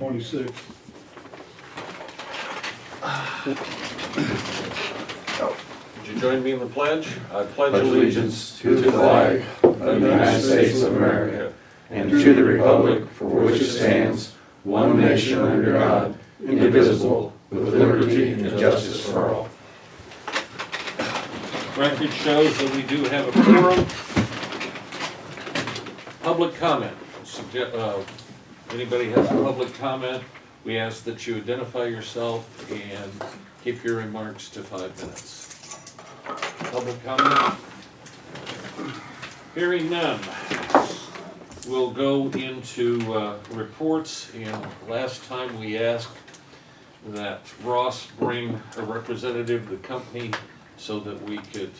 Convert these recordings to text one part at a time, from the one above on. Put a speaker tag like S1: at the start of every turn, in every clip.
S1: 26.
S2: Would you join me in the pledge? I pledge
S3: allegiance to the flag of the United States of America and to the republic for which it stands, one nation under God, indivisible, with liberty and justice for all.
S2: Record shows that we do have a quorum. Public comment. Anybody has a public comment, we ask that you identify yourself and keep your remarks to 5 minutes. Public comment? Hearing none. We'll go into reports, and last time we asked that Ross bring a representative of the company so that we could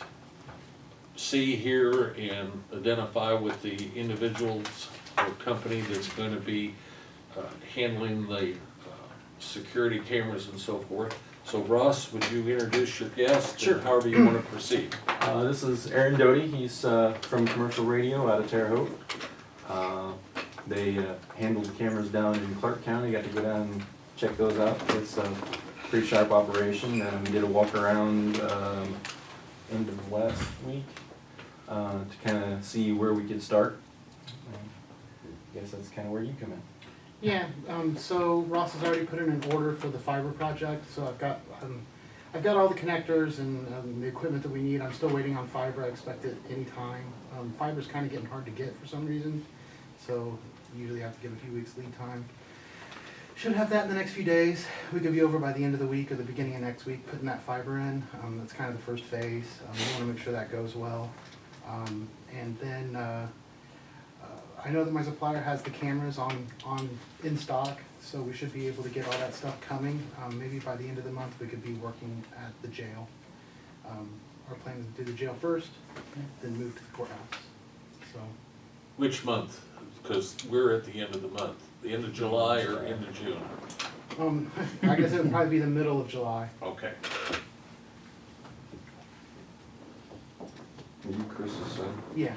S2: see, hear, and identify with the individuals or company that's going to be handling the security cameras and so forth. So Ross, would you introduce your guest?
S4: Sure.
S2: However you want to proceed.
S4: This is Aaron Doty. He's from Commercial Radio out of Terre Haute. They handled the cameras down in Clark County. Got to go down and check those out. It's a pretty sharp operation. We did a walk around end of last week to kind of see where we could start. I guess that's kind of where you come in.
S5: Yeah, so Ross has already put in an order for the fiber project, so I've got all the connectors and the equipment that we need. I'm still waiting on fiber. I expect it anytime. Fiber's kind of getting hard to get for some reason, so usually I have to give a few weeks lead time. Should have that in the next few days. We could be over by the end of the week or the beginning of next week putting that fiber in. That's kind of the first phase. We want to make sure that goes well. And then I know that my supplier has the cameras in stock, so we should be able to get all that stuff coming. Maybe by the end of the month we could be working at the jail. Our plan is to do the jail first, then move to the courthouse. So.
S2: Which month? Because we're at the end of the month. The end of July or end of June?
S5: I guess it would probably be the middle of July.
S2: Okay.
S3: Are you Chris's son?
S5: Yeah.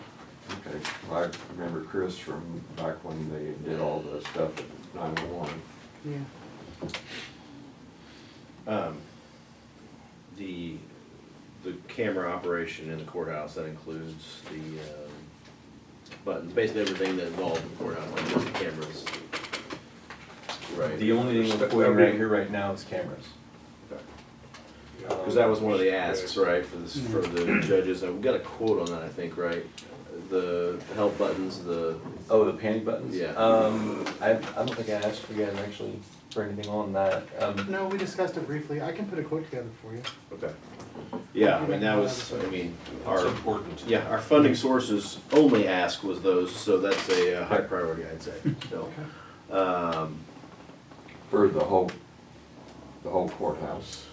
S3: Okay. Well, I remember Chris from back when they did all the stuff at 911.
S5: Yeah.
S6: The camera operation in the courthouse, that includes the buttons, basically everything that involved the courthouse, like just the cameras. Right.
S4: The only thing we're putting right here right now is cameras.
S6: Because that was one of the asks, right, for this, for the judges. We got a quote on that, I think, right? The help buttons, the...
S4: Oh, the panic buttons?
S6: Yeah.
S4: I don't think I asked you guys actually for anything on that.
S5: No, we discussed it briefly. I can put a quote together for you.
S6: Okay. Yeah, I mean, that was, I mean,
S2: That's
S6: our...
S2: important.
S6: Yeah, our funding sources only ask was those, so that's a high priority, I'd say. So,
S3: For the whole courthouse.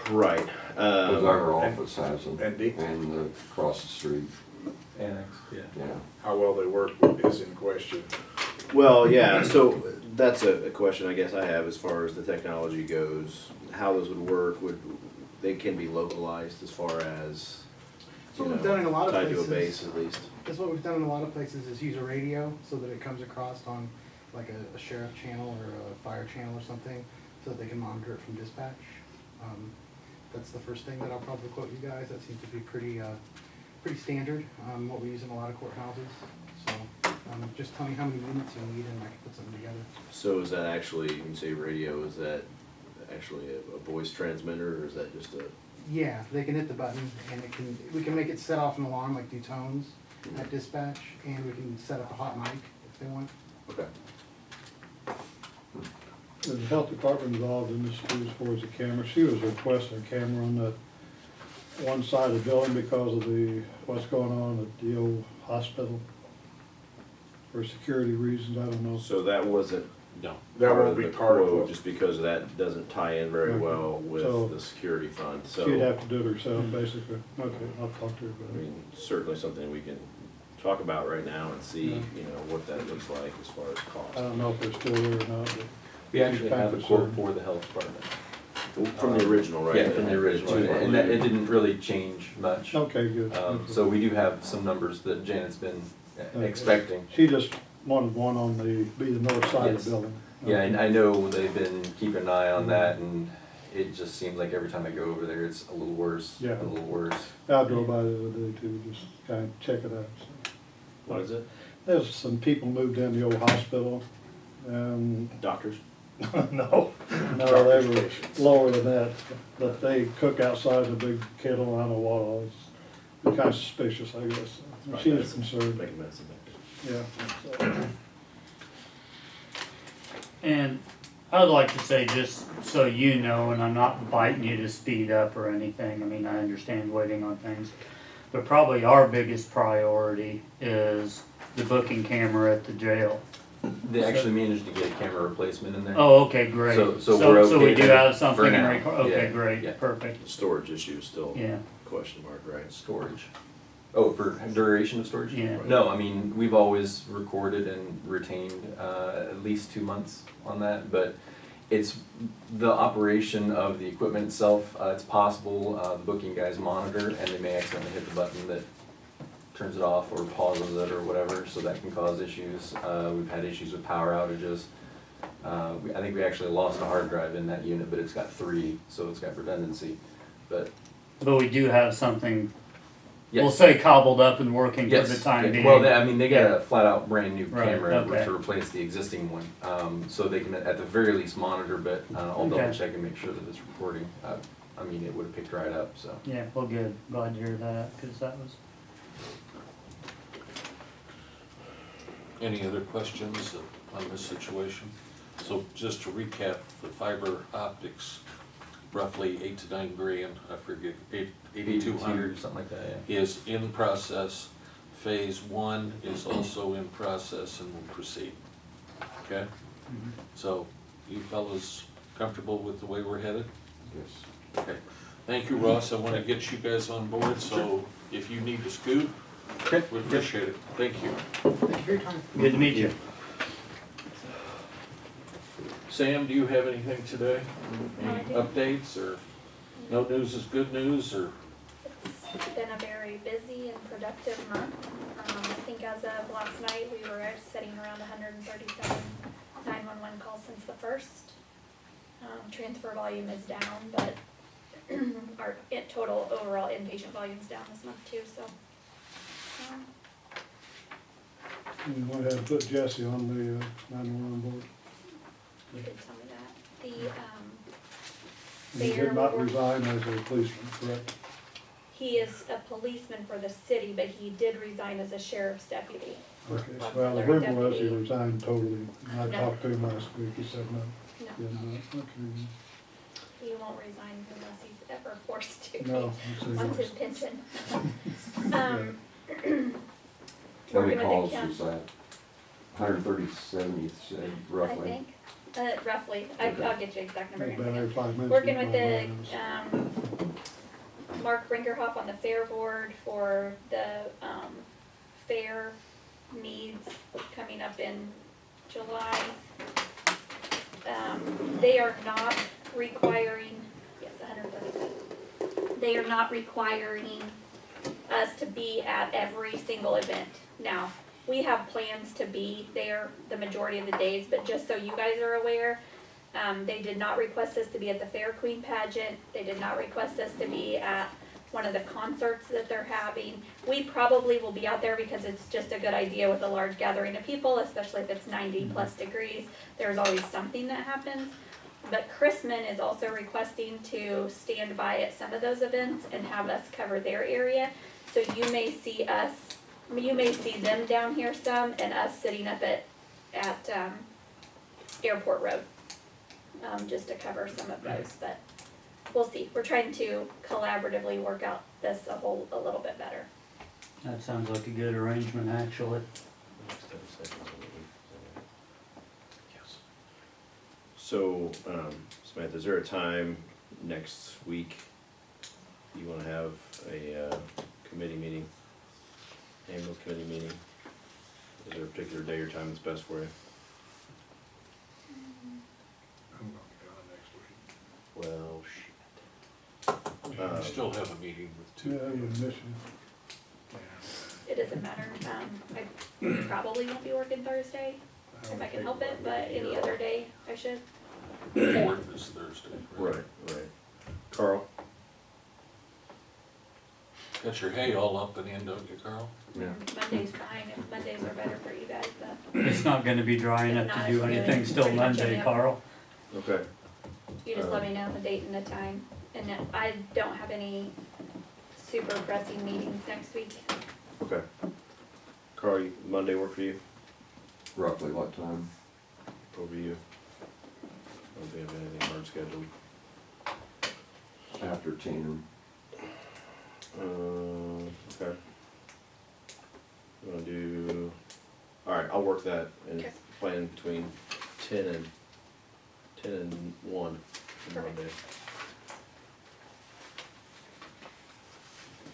S6: right.
S3: Because our office has them.
S1: And
S3: across the street.
S4: Annex, yeah.
S3: Yeah.
S1: how well they work is in question.
S6: Well, yeah, so that's a question I guess I have as far as the technology goes. How those would work, they can be localized as far as,
S5: So what we've done in a lot of
S6: tied
S5: places.
S6: to a base at least.
S5: That's what we've done in a lot of places is use a radio so that it comes across on like a sheriff channel or a fire channel or something so that they can monitor it from dispatch. That's the first thing that I'll probably quote you guys. That seems to be pretty standard, what we use in a lot of courthouses. So just tell me how many units you need and I can put something together.
S6: So is that actually, when you say radio, is that actually a voice transmitter or is that just a...
S5: Yeah, they can hit the button and we can make it set off an alarm like do tones at dispatch, and we can set up a hot mic if they want.
S6: Okay.
S1: Is the health department involved in this too, as far as the camera? She was requesting a camera on the one side of the building because of what's going on at the old hospital. For security reasons, I don't know.
S6: So that wasn't
S2: No.
S1: That won't
S6: of
S1: be
S6: the
S1: part of
S6: quote,
S1: it.
S6: just because that doesn't tie in very
S1: Okay.
S6: well with
S1: So
S6: the security fund, so...
S1: She'd have to do it herself, basically. Okay, I'll talk to her
S6: I
S1: about it.
S6: mean, certainly something we can talk about right now and see,
S1: Yeah.
S6: you know, what that looks like as far as cost.
S1: I don't know if they're still there or not, but
S4: We actually
S1: Kind
S4: have
S1: of
S4: a quote
S1: concerned.
S4: for the health department.
S6: From the original, right?
S4: Yeah, from the original, and that, it didn't really change much.
S1: okay, good.
S4: So we do have some numbers that Janet's been expecting.
S1: She just wanted one on be the north side of
S4: Yes.
S1: the building.
S4: Yeah, I know they've been keeping an eye on that, and it just seems like every time I go over there, it's a little worse,
S1: Yeah.
S4: a little worse.
S1: I drove by the other day too, just kind of check it out. So.
S6: What is it?
S1: There's some people moved in the old hospital, and
S6: Doctors?
S1: no, they were lower than that, but they cook outside the big kettle, I don't know what, it's kind of suspicious, I guess. She was concerned,
S6: Making medicine back there.
S1: yeah. So,
S7: And I'd like to say, just so you know, and I'm not biting you to speed up or anything, I mean, I understand waiting on things, but probably our biggest priority is the booking camera at the jail.
S4: They actually managed to get a camera replacement in there.
S7: Oh, okay, great.
S4: So we're
S7: So we
S4: okay
S7: do
S4: there
S7: have
S4: for
S7: something in
S4: now.
S7: okay,
S4: Yeah,
S7: great,
S4: yeah.
S7: perfect,
S6: The storage issue is still
S7: yeah,
S6: a question mark, right?
S4: Storage. Oh, for duration of storage?
S7: yeah.
S4: No, I mean, we've always recorded and retained at least 2 months on that, but it's the operation of the equipment itself. It's possible the booking guys monitor and they may accidentally hit the button that turns it off or pauses it or whatever, so that can cause issues. We've had issues with power outages. I think we actually lost a hard drive in that unit, but it's got 3, so it's got redundancy. But
S7: But we do have something,
S4: yes.
S7: we'll say cobbled up and working for
S4: Yes,
S7: the time
S4: yeah.
S7: being.
S4: Well, I mean, they got
S7: Yeah.
S4: a flat out brand new
S7: Right,
S4: camera
S7: okay.
S4: to replace the existing one. So they can at the very least monitor, but I'll
S7: Okay.
S4: double check and make sure that it's recording. I mean, it would have picked right up, so.
S7: Yeah, well, good, glad to hear that, cause that was,
S2: Any other questions on this situation? So just to recap, the fiber optics, roughly 8 to 9 grand, I forget, 8,200
S4: something like that, yeah.
S2: is in process. Phase 1 is also in process and will proceed. Okay? So you fellas comfortable with the way we're headed?
S3: Yes.
S2: Okay. Thank you, Ross. I want to get you guys on board, so if you need to scoot,
S4: Okay.
S2: we appreciate it. Thank you.
S5: Thank you for your time.
S7: good to meet you.
S2: Sam, do you have anything today?
S8: No, I
S2: Any
S8: do.
S2: updates, or no news is good news, or?
S8: It's been a very busy and productive month. I think as of last night, we were sitting around 137 911 calls since the first. Transfer volume is down, but our total overall inpatient volume's down this month too, so.
S1: we went ahead and put Jesse on the 911 board.
S8: You did tell me that.
S1: And he did not resign as a policeman, correct?
S8: He is a policeman for the city, but he did resign as a sheriff's deputy.
S1: Okay,
S8: Well,
S1: well, the
S8: auxiliary
S1: rumor was he
S8: deputy.
S1: resigned totally. I
S8: No.
S1: talked to him last week, he said no.
S8: No,
S1: Did not. Okay.
S8: he won't resign unless he's ever forced to.
S1: No,
S8: Wants his
S1: let's see.
S8: pension.
S3: How many
S8: Working with the
S3: calls
S8: county.
S3: was that? 137, you said
S8: I
S3: roughly?
S8: think, roughly, I'll get you exact number in a
S1: About every
S8: second.
S1: 5 minutes.
S8: Working
S1: he
S8: with
S1: calls
S8: the,
S1: on
S8: Mark Brinkerhoff on the fair board for the, fair needs coming up in July. They are not requiring, yes, 137. They are not requiring us to be at every single event. Now, we have plans to be there the majority of the days, but just so you guys are aware, they did not request us to be at the Fair Queen pageant. They did not request us to be at one of the concerts that they're having. We probably will be out there because it's just a good idea with a large gathering of people, especially if it's 90+ degrees. There's always something that happens. But Chrisman is also requesting to stand by at some of those events and have us cover their area. So you may see us, you may see them down here some and us sitting up at Airport Road, just to cover some of those, but we'll see. We're trying to collaboratively work out this a little bit better.
S7: That sounds like a good arrangement, actually.
S6: So, Samantha, is there a time next week you wanna have a, committee meeting? Ambulance committee meeting? Is there a particular day or time that's best for you?
S1: I'm gonna be on next week.
S6: Well,
S2: We still have a meeting with
S1: Yeah,
S2: two.
S1: you miss him.
S8: It doesn't matter. I probably won't be working Thursday. if I can help it, but any other day I should.
S2: Fourth is Thursday, right?
S6: Right. Carl?
S2: Got your hay all up and in, don't you, Carl?
S3: Yeah.
S8: Monday's fine, if Mondays are better for you guys, but
S7: It's not gonna be dry enough
S8: Not
S7: to
S8: if
S7: do
S8: we're
S7: anything
S8: doing
S7: still
S8: pretty much
S7: Monday,
S8: any-
S7: Carl.
S6: Okay.
S8: you just let me know the date and the time. And then I don't have any super pressing meetings next week.
S6: Okay. Carl, Monday work for you?
S3: Roughly what time?
S6: Over you? I don't think I have anything hard scheduled.
S3: After 10.
S6: Okay. I'm gonna do, alright, I'll work that and
S8: Okay.
S6: plan between 10 and 1 on
S8: Perfect.
S6: Monday.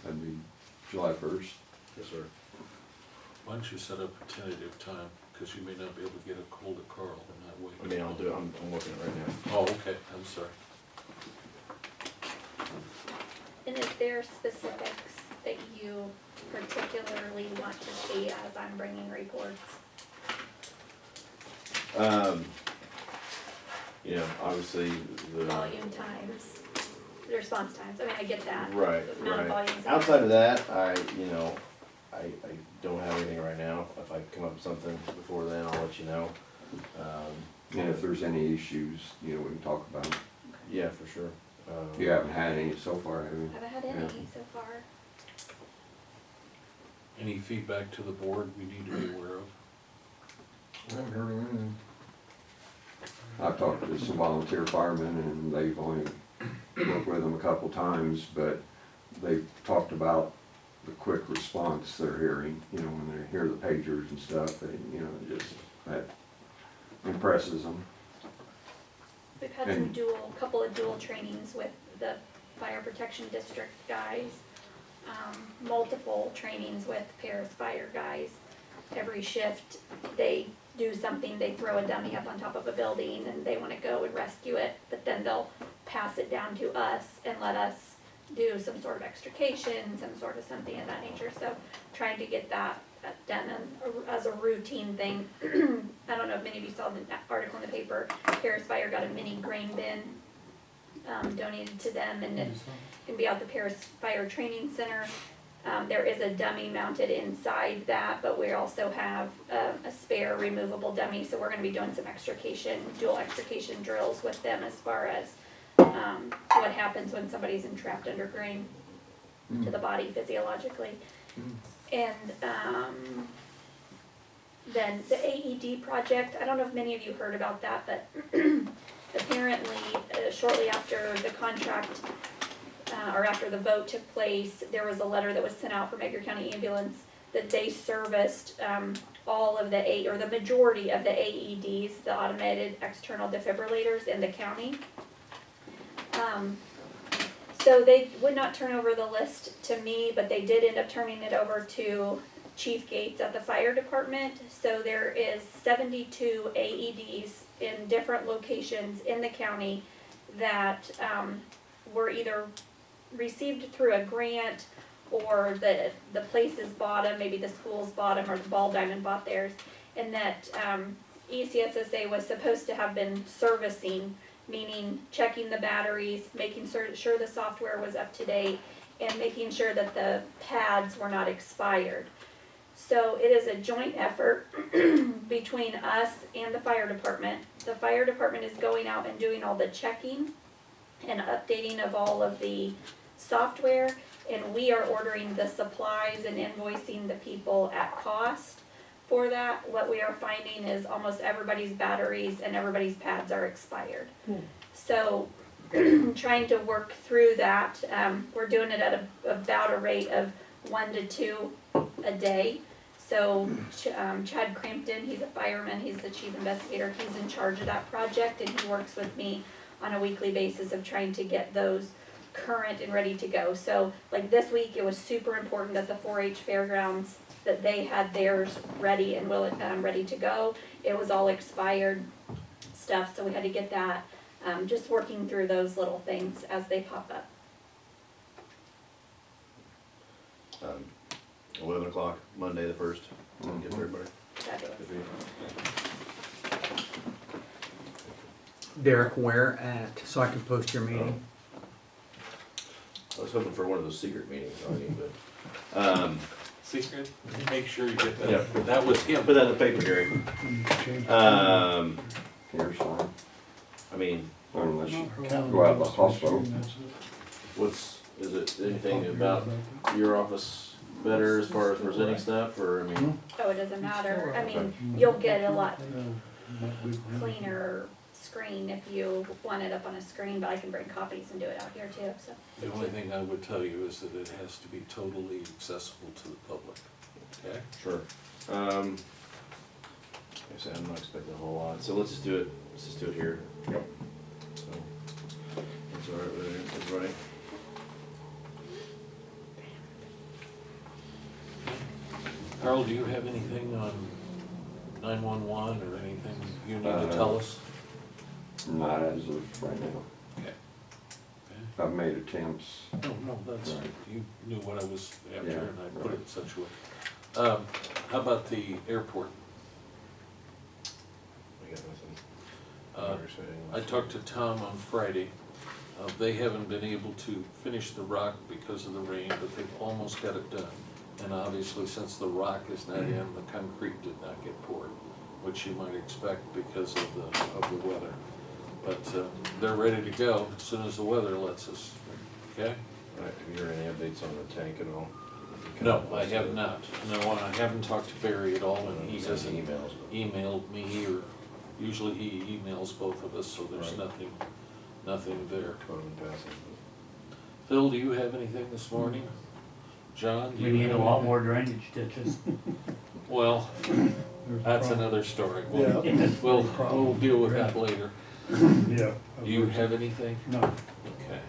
S3: That'd be July 1st.
S6: Yes, sir.
S2: Why don't you set up a tentative time, because you may not be able to get a hold of Carl in that way.
S6: I mean, I'll do it, I'm working it right now.
S2: Oh, okay, I'm sorry.
S8: And is there specifics that you particularly want to see as I'm bringing reports?
S6: You know, obviously the.
S8: Volume times, response times, I mean, I get that.
S6: Right,
S8: The amount of
S6: right.
S8: volumes.
S6: Outside of that, I don't have anything right now. If I come up with something before then, I'll let you know.
S3: And if there's any issues, we can talk about them.
S6: Yeah, for sure.
S3: You haven't had any so far, have you?
S8: Haven't had any
S3: Yeah.
S8: so far.
S2: Any feedback to the board we need to be aware of?
S3: I haven't heard of anything. I've talked to some volunteer firemen and they've only worked with them a couple times, but they've talked about the quick response they're hearing, when they hear the pagers and stuff, that impresses them.
S8: We've had some couple of dual trainings with the fire protection district guys. Multiple trainings with Paris fire guys. Every shift, they do something, they throw a dummy up on top of a building and they wanna go and rescue it, but then they'll pass it down to us and let us do some sort of extrication, some sort of something of that nature, so trying to get that done as a routine thing. I don't know if many of you saw the article in the paper, Paris Fire got a mini grain bin, donated to them, and it can be out the Paris Fire Training Center. There is a dummy mounted inside that, but we also have a spare removable dummy, so we're gonna be doing some dual extrication drills with them as far as what happens when somebody's entrapped under grain to the body physiologically. And then the AED project, I don't know if many of you heard about that, but apparently shortly after the contract or after the vote took place, there was a letter that was sent out from Edgar County Ambulance that they serviced all of the majority of the AEDs, the automated external defibrillators in the county. So they would not turn over the list to me, but they did end up turning it over to Chief Gates at the fire department. So there is 72 AEDs in different locations in the county that were either received through a grant or the places bought them, maybe the schools bought them or the Ball Diamond bought theirs, and that ECSSA was supposed to have been servicing, meaning checking the batteries, making sure the software was up to date, and making sure that the pads were not expired. So it is a joint effort between us and the fire department. The fire department is going out and doing all the checking and updating of all of the software, and we are ordering the supplies and invoicing the people at cost for that. What we are finding is almost everybody's batteries and everybody's pads are expired. So trying to work through that, we're doing it at about a rate of 1 to 2 a day. So Chad Crampton, he's a fireman, he's the chief investigator, he's in charge of that project, and he works with me on a weekly basis of trying to get those current and ready to go. So like this week, it was super important that the 4-H fairgrounds, that they had theirs ready and ready to go. It was all expired stuff, so we had to get that. Just working through those little things as they pop up.
S6: 11 o'clock, Monday the 1st. Get to everybody.
S8: Fabulous.
S9: Derek where at, so I can post your meeting?
S6: I was hoping for one of those secret meetings, Augie, but,
S2: Secret, make sure you get that.
S6: Yeah.
S2: That was him.
S6: put that in the paper, Gary.
S1: Change
S3: Here's one,
S6: I mean,
S3: unless you
S1: calendar.
S3: go out of the hospital.
S1: That's it.
S6: is it anything about your office better as far as presenting stuff, or, I mean?
S8: Oh, it doesn't matter. I mean, you'll get a lot
S1: Might be-
S8: cleaner screen if you want it up on a screen, but I can bring copies and do it out here too, so.
S2: The only thing I would tell you is that it has to be totally accessible to the public, okay?
S6: Sure. Like I said, I'm not expecting a whole lot, so let's just do it here.
S3: Yep.
S6: So, that's all right with it, that's right.
S2: Carl, do you have anything on 911 or anything you need to tell us?
S3: Not as of right now.
S2: Okay.
S3: I've made attempts.
S2: No, that's,
S3: Right.
S2: you knew what I was after
S3: Yeah,
S2: and I put it
S3: right.
S2: in such a way. How about the airport?
S6: I got nothing.
S2: I talked to Tom on Friday. They haven't been able to finish the rock because of the rain, but they've almost got it done. And obviously, since the rock is not in, the concrete did not get poured, which you might expect because of the weather. But they're ready to go as soon as the weather lets us, okay?
S6: All right, have you heard any updates on the tank at all?
S2: No, I have not. No, I haven't talked to Barry at all, and he
S6: Sent
S2: hasn't
S6: emails.
S2: emailed me, or usually he emails both of us, so there's
S6: Right.
S2: nothing there.
S6: Phone and passing.
S2: Phil, do you have anything this morning? John, do
S7: We
S2: you
S7: need a
S2: have
S7: lot
S2: anything?
S7: more drainage ditches.
S2: Well,
S1: There's a
S2: that's
S1: problem.
S2: another story.
S1: Yeah.
S2: We'll deal with that later.
S1: Yeah.
S2: Do you have anything?
S1: No.
S2: Okay.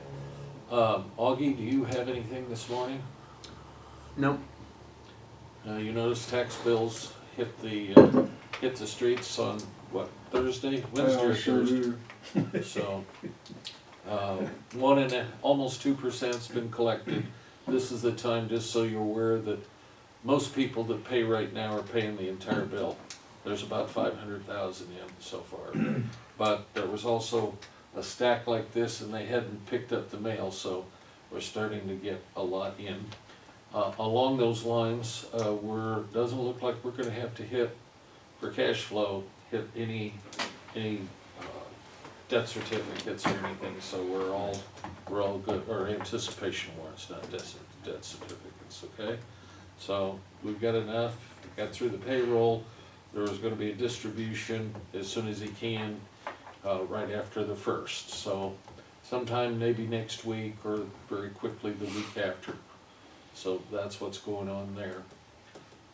S2: Augie, do you have anything this morning?
S9: Nope.
S2: You notice tax bills hit the streets on, what, Thursday? Wednesday or Thursday? So, almost 2%'s been collected. This is the time, just so you're aware, that most people that pay right now are paying the entire bill. There's about 500,000 in so far. But there was also a stack like this and they hadn't picked up the mail, so we're starting to get a lot in. Along those lines, doesn't look like we're gonna have to hit, for cash flow, hit any debt certificates or anything, so we're all good, or anticipation warrants, not debt certificates, okay? So, we've got enough, got through the payroll, there was gonna be a distribution as soon as he can, right after the 1st, so sometime maybe next week or very quickly the week after. So that's what's going on there.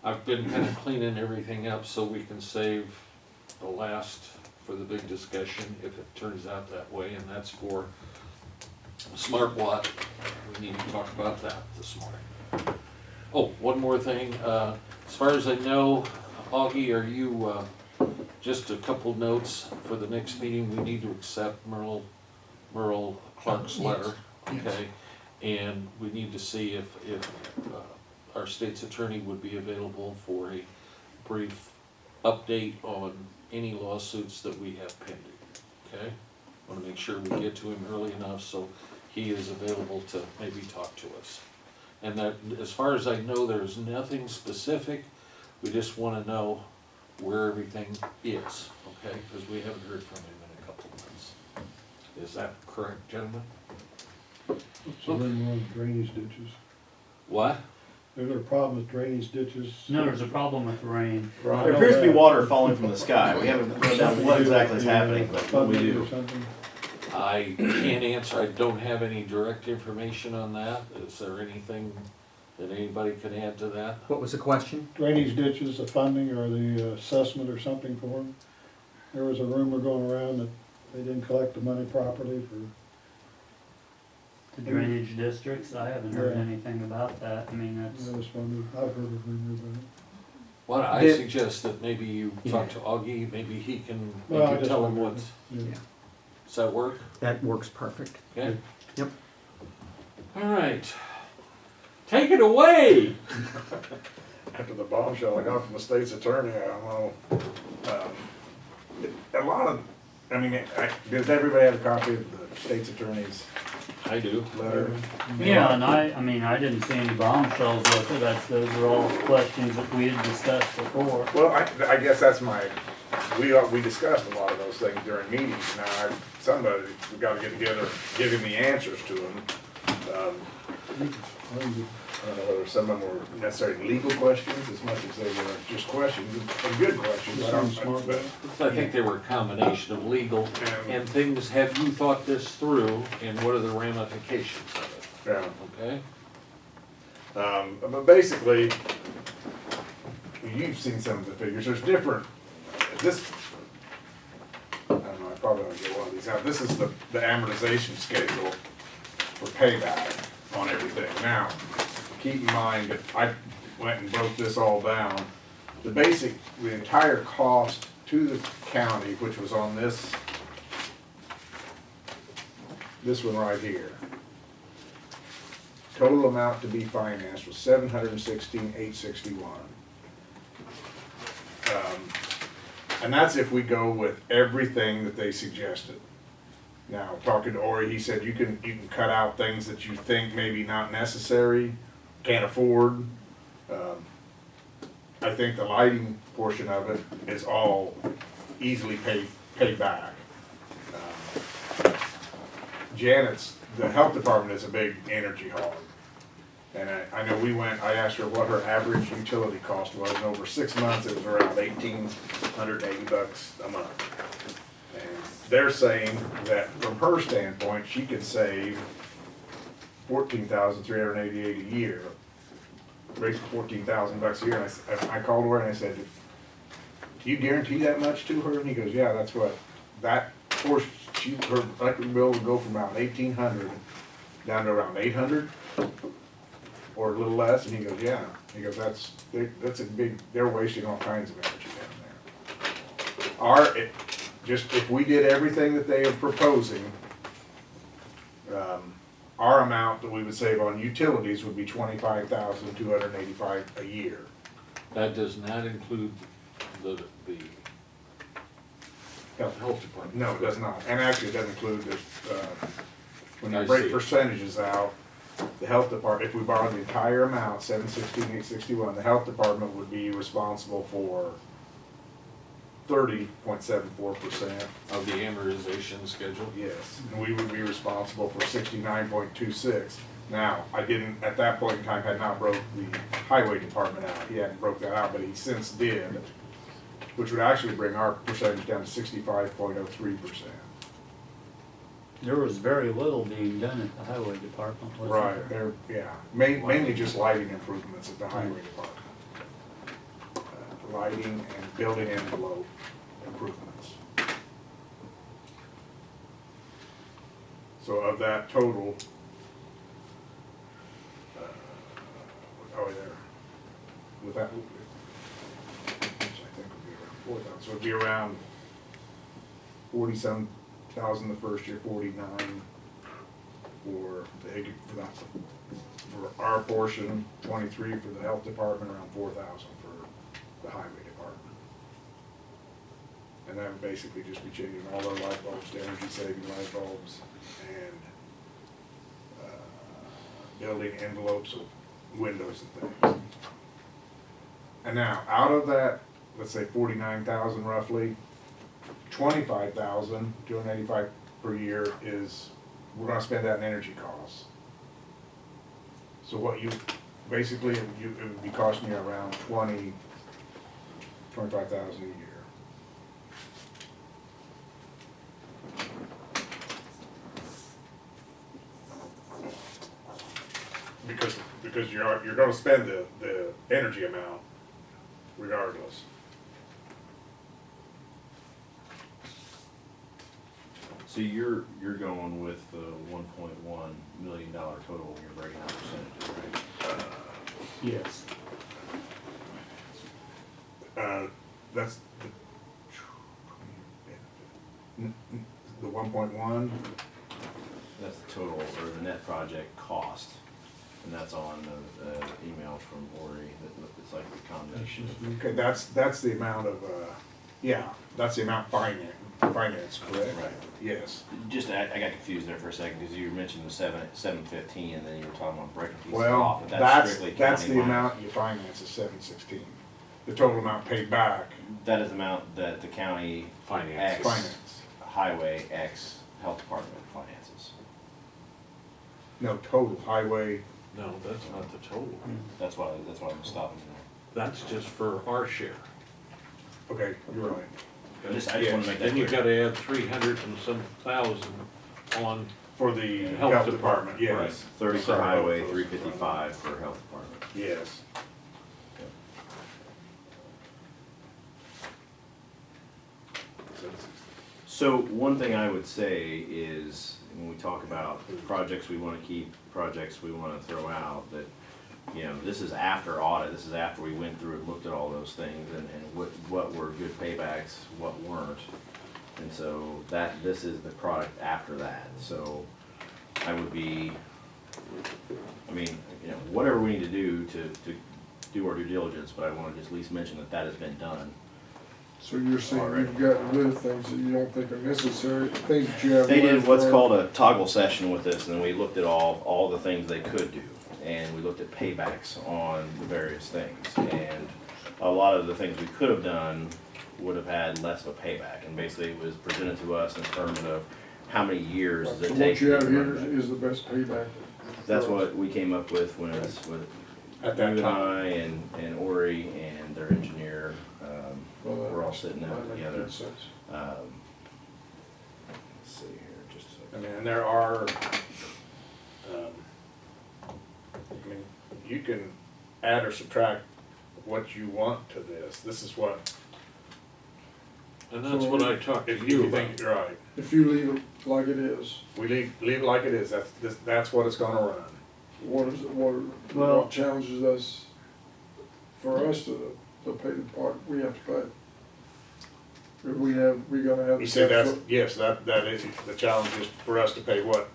S2: I've been kind of cleaning everything up so we can save the last for the big discussion if it turns out that way, and that's for smart watt. We need to talk about that this morning. Oh, one more thing, as far as I know, Augie, are you, just a couple notes for the next meeting, we need to accept Merle Clark's letter,
S5: Yes.
S2: okay? And we need to see if our state's attorney would be available for a brief update on any lawsuits that we have pending, okay? Wanna make sure we get to him early enough so he is available to maybe talk to us. And that, as far as I know, there's nothing specific, we just wanna know where everything is, okay? Because we haven't heard from him in a couple of months. Is that correct, gentlemen?
S1: So then we're on drainage ditches.
S2: What?
S1: There's a problem with drainage ditches.
S7: No, there's a problem with rain.
S1: I
S6: There
S1: know
S6: appears to be
S1: that.
S6: water falling from the sky. We haven't wrote down what exactly is happening, but what we
S1: Funding
S6: do.
S1: or something.
S2: I can't answer, I don't have any direct information on that. Is there anything that anybody can add to that?
S9: What was the question?
S1: Drainage ditches, the funding or the assessment or something for them. There was a rumor going around that they didn't collect the money properly for,
S7: The drainage districts, I haven't heard
S1: Yeah.
S7: anything about that. I mean,
S1: that
S7: that's,
S1: was funny. I've heard a rumor about it.
S2: Well, I
S9: Did-
S2: suggest that maybe you talk to Augie, maybe he can,
S1: Well, I just
S2: tell him
S1: wondered.
S2: what,
S1: Yeah.
S2: does that work?
S9: That works perfect.
S2: Okay?
S9: Yep.
S2: All right. Take it away!
S10: After the bombshell I got from the state's attorney, I don't know, a lot of I mean, does everybody have a copy of the state's attorney's
S2: I do.
S10: letter?
S7: Yeah, and I mean, I didn't see any bombshells with it, those are all questions that we had discussed before.
S10: Well, I guess that's we discussed a lot of those things during meetings. Now, we gotta get together, and give him the answers to them. I don't know whether some of them were necessarily legal questions as much as they were just questions, and good questions.
S2: I think they were a combination of legal and things, have you thought this through, and what are the ramifications of
S10: Yeah.
S2: it, okay?
S10: But basically, you've seen some of the figures, there's different, I don't know, I probably ought to get one of these out. This is the amortization schedule for payback on everything. Now, keep in mind, that I went and broke this all down. The entire cost to the county, which was on this one right here. Total amount to be financed was $716,861. And that's if we go with everything that they suggested. Now, talking to Ori, he said you can cut out things that you think maybe not necessary, can't afford. I think the lighting portion of it is all easily paid back. The health department is a big energy hog. And I know I asked her what her average utility cost was, and over 6 months, it was around $1,880 a month. And they're saying that from her standpoint, she could save $14,388 a year, raise $14,000 a year. And I called her and I said, do you guarantee that much to her? And he goes, yeah, that's what, that portion, her electric bill would go from around $1,800 down to around $800. Or a little less, and he goes, yeah. He goes, that's a big, they're wasting all kinds of energy down there. If we did everything that they are proposing, our amount that we would save on utilities would be $25,285 a year.
S2: That does not include the health department.
S10: No, it does not, and actually it doesn't include this, when you
S2: I
S10: break
S2: see.
S10: percentages out, the health department, if we borrow the entire amount, $716,861, the health department would be responsible for 30.74%.
S2: Of the amortization schedule?
S10: Yes, and we would be responsible for 69.26. Now, I didn't, at that point in time, had not broke the highway department out. He hadn't broke that out, but he since did, which would actually bring our percentage down to 65.03%.
S7: There was very little being done at the highway department, wasn't
S10: Right,
S7: there?
S10: mainly just lighting improvements at the highway department. Lighting and building envelope improvements. So of that total, with that, which I think would be around 4,000, so it'd be around 40-some thousand the first year, 49 for our portion, 23 for the health department, around 4,000 for the highway department. And that would basically just be changing all our light bulbs to energy saving light bulbs and building envelopes of windows and things. And now, out of that, let's say 49,000 roughly, 25,285 per year we're gonna spend that in energy costs. So what basically, it would be costing you around 25,000 a year. Because you're gonna spend the energy amount regardless.
S6: So you're going with the $1.1 million total, you're breaking out percentages, right?
S7: Yes.
S10: That's the 1.1.
S6: That's the total, or the net project cost, and that's on the email from Ori, it's like the combination.
S10: Okay, that's the amount of, that's the amount financed finance, correct?
S6: Right.
S10: Yes.
S6: Just, I got confused there for a second, because you mentioned the 715, and then you were talking about breaking pieces
S10: Well,
S6: off, but
S10: that's
S6: strictly
S10: the
S6: county minus.
S10: amount you finance is 716. The total amount paid back,
S6: That is the amount that the county
S2: Finance.
S6: X
S10: finance.
S6: highway X health department finances.
S10: No, total highway.
S2: No, that's not the total.
S6: That's why I'm stopping there.
S2: That's just for our share.
S10: Okay, you're right.
S6: I just wanna make that
S2: Then you
S6: clear.
S2: gotta add 300 and some thousand on,
S10: For the
S2: Health
S10: health
S2: department,
S10: department, yes.
S6: 30 for
S10: Sorry,
S6: highway,
S10: both those.
S6: 355 for health department.
S10: Yes.
S6: So one thing I would say is, when we talk about projects we wanna keep, projects we wanna throw out, that, you know, this is after audit, this is after we went through and looked at all those things, and what were good paybacks, what weren't. And so this is the product after that, so I would be, I mean, you know, whatever we need to do to do our due diligence, but I wanna just at least mention that that has been done.
S11: So you're saying
S6: Already.
S11: you've gotten rid of things that you don't think are necessary, things that you have.
S6: They did
S11: left
S6: what's
S11: are-
S6: called a toggle session with this, and then we looked at all the things they could do. And we looked at paybacks on the various things. And a lot of the things we could have done would have had less of a payback. And basically it was presented to us in terms of how many years does
S11: So
S6: it
S11: what
S6: take
S11: you
S6: to
S11: have here
S6: run that.
S11: is the best payback.
S6: That's what we came up with when it was with
S10: At that
S6: you and
S10: time.
S6: I and Ori and their engineer.
S11: Well, that
S6: We're all
S11: makes-
S6: sitting
S11: that
S6: down
S11: makes
S6: together.
S11: good sense.
S6: Let's see here, just a
S10: I
S6: second.
S10: mean, and there are, I mean, you can add or subtract what you want to this. This is what,
S2: and that's what I talked to
S10: if
S2: you
S10: you
S2: about.
S10: think you're right.
S11: If you leave it like it is,
S10: We leave it like it is, that's what it's gonna run.
S4: Well-
S11: what challenges us for us to pay the part we have to pay? If we gonna have.
S10: He said that's, yes, that is, the challenge is for us to pay what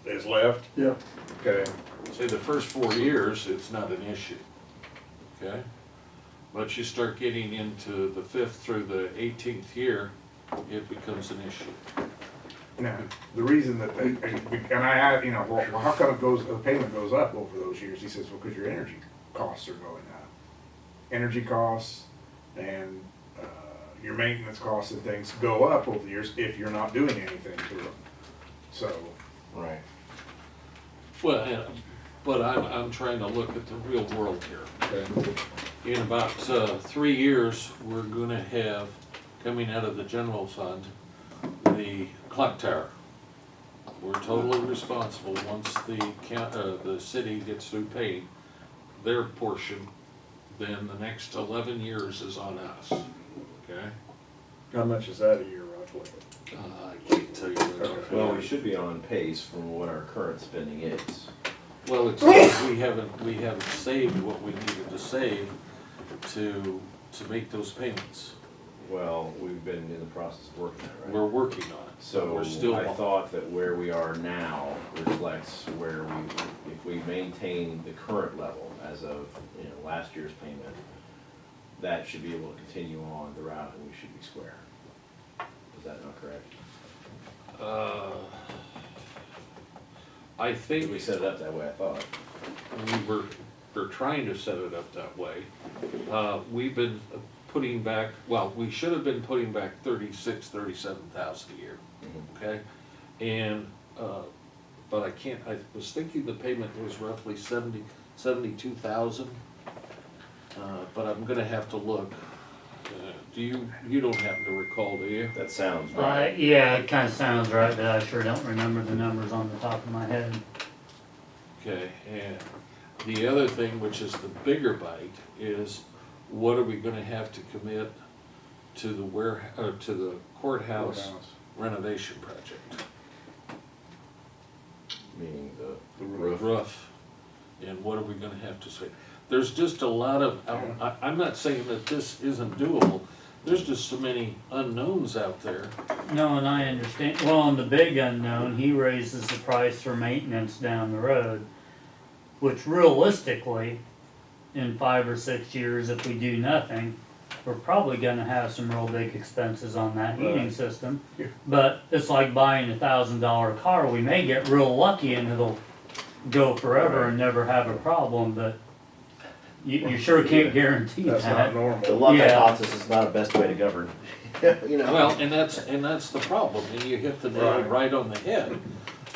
S10: is left,
S11: Yeah,
S10: okay?
S2: Say the first 4 years, it's not an issue, okay? But you start getting into the 5th through the 18th year, it becomes an issue.
S10: Now, the reason that they, and I add, you know, well, how come the payment goes up over those years? He says, well, because your energy costs are going up. Energy costs and, your maintenance costs and things go up over the years if you're not doing anything to them. So,
S6: Right.
S2: Well, but I'm trying to look at the real world here.
S10: okay,
S2: In about 3 years, we're gonna have, coming out of the general fund, the clock tower. We're totally responsible once the city gets through paying their portion, then the next 11 years is on us, okay?
S10: how much is that a year roughly?
S2: I can't tell you that.
S6: Well, we should be on pace from what our current spending is.
S2: Well, it's, we haven't saved what we needed to save to make those payments.
S6: Well, we've been in the process of working that, right?
S2: We're working on it.
S6: So
S2: We're still.
S6: I thought that where we are now reflects where if we maintain the current level as of, you know, last year's payment, that should be able to continue on throughout and we should be square. Is that not correct?
S2: I think
S6: We set it up that way, I thought.
S2: we're trying to set it up that way. We've been putting back, well, we should have been putting back 37,000 a year, okay? And, but I was thinking the payment was roughly 72,000. But I'm gonna have to look. You don't happen to recall, do you?
S6: That sounds right.
S7: Yeah, it kinda sounds right, but I sure don't remember the numbers on the top of my head.
S2: Okay, and the other thing, which is the bigger bite, is what are we gonna have to commit to the courthouse renovation project?
S6: Meaning the
S2: Roof.
S6: roof.
S2: And what are we gonna have to say? There's just a lot of, I'm not saying that this isn't doable, there's just so many unknowns out there.
S7: No, and I understand, well, and the big unknown, he raises the price for maintenance down the road, which realistically, in 5 or 6 years, if we do nothing, we're probably gonna have some real big expenses on that heating
S10: Right.
S7: system.
S10: Yeah.
S7: But it's like buying $1,000 car, we may get real lucky and it'll go forever and never have a problem, but you sure can't guarantee
S10: That's not
S7: that.
S6: The
S10: normal.
S6: luck
S7: Yeah.
S6: hypothesis is not the best way to govern, you know?
S2: Well, and that's the problem, and you hit the nail
S10: Right.
S2: right on the head.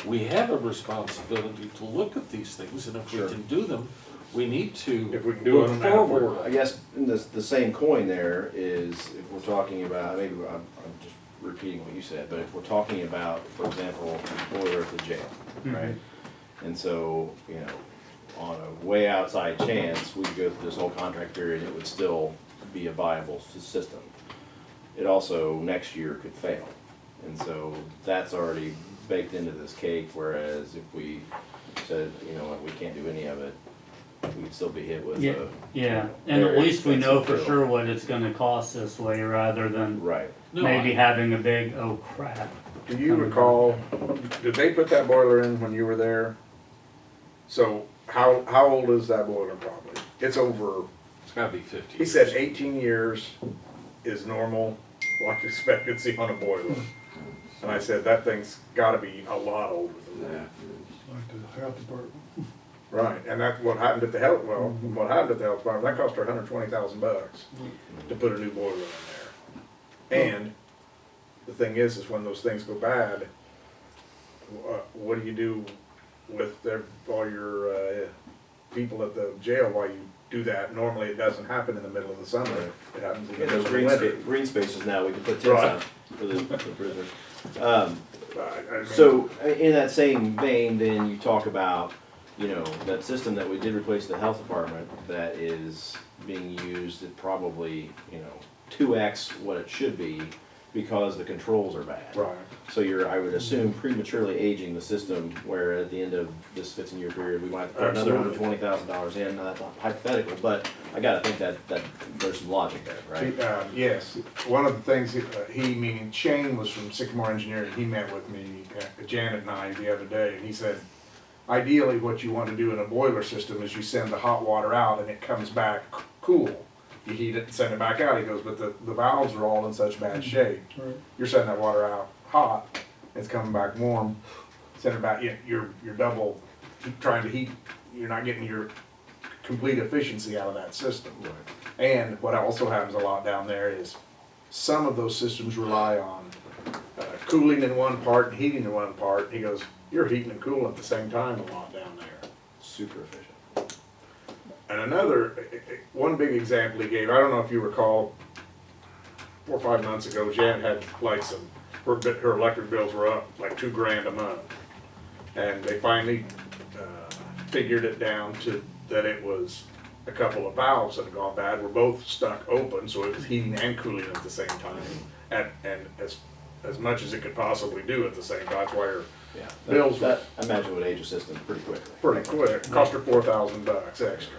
S2: We have a responsibility to look at these things, and if we
S6: Sure.
S2: can do them, we need to
S10: If we can do it
S2: look
S10: on that
S2: forward.
S6: I guess in the same coin there is, if we're talking about, maybe I'm just repeating what you said, but if we're talking about, for example, boiler at the jail, right? And so, you know, on a way outside chance, we could go through this whole contract period, and it would still be a viable system. It also, next year, could fail. And so that's already baked into this cake, whereas if we said, you know what, we can't do any of it, we'd still be hit with
S7: Yeah.
S6: a.
S7: Yeah, and at
S6: Very
S7: least we know for
S6: expensive bill.
S7: sure what it's gonna cost this way, rather than
S6: Right.
S2: No,
S7: maybe
S2: I-
S7: having a big, oh crap.
S10: Do you recall, did they put that boiler in when you were there? So how old is that boiler probably? It's over,
S2: It's gotta be 50.
S10: he said 18 years is normal life expectancy on a boiler. And I said, that thing's gotta be a lot older than that.
S1: Like the health department.
S10: Right, and that's what happened at the health, well, what happened at the health department, that cost her $120,000 to put a new boiler in there. And the thing is when those things go bad, what do you do with all your people at the jail while you do that? Normally it doesn't happen in the middle of the summer, it happens in the
S6: Yeah,
S10: middle
S6: those
S10: of the winter.
S6: green spaces now, we can put tents
S10: Right.
S6: on for the prisoners.
S10: I mean,
S6: So, in that same vein, then you talk about, you know, that system that we did replace the health department that is being used at probably, you know, 2x what it should be because the controls are bad.
S10: Right,
S6: So you're, I would assume, prematurely aging the system, where at the end of this 15-year period, we might have to put another
S10: Absolutely.
S6: $120,000 in. Now, that's not hypothetical, but I gotta think that there's some logic there, right?
S10: Yes, one of the things, he, meaning Shane, was from Sycamore Engineering, he met with me, Janet and I, the other day, and he said, ideally, what you want to do in a boiler system is you send the hot water out and it comes back cool. You heat it and send it back out, he goes, but the valves are all in such bad shape.
S1: Right.
S10: You're sending that water out hot, it's coming back warm, send it back, you're double, trying to heat, you're not getting your complete efficiency out of that system. And what also happens a lot down there is, some of those systems rely on cooling in one part and heating in one part. He goes, you're heating and cooling at the same time a lot down there.
S6: Super efficient.
S10: And another, one big example he gave, I don't know if you recall, 4 or 5 months ago, Jan had like her electric bills were up like $2,000 a month. And they finally figured it down to that it was a couple of valves that had gone bad, were both stuck open, so it was heating and cooling at the same time. And as much as it could possibly do at the same time, that's why her
S6: Yeah.
S10: Bills were-
S6: That, I imagine would age a system pretty quickly.
S10: pretty quick, cost her $4,000 extra.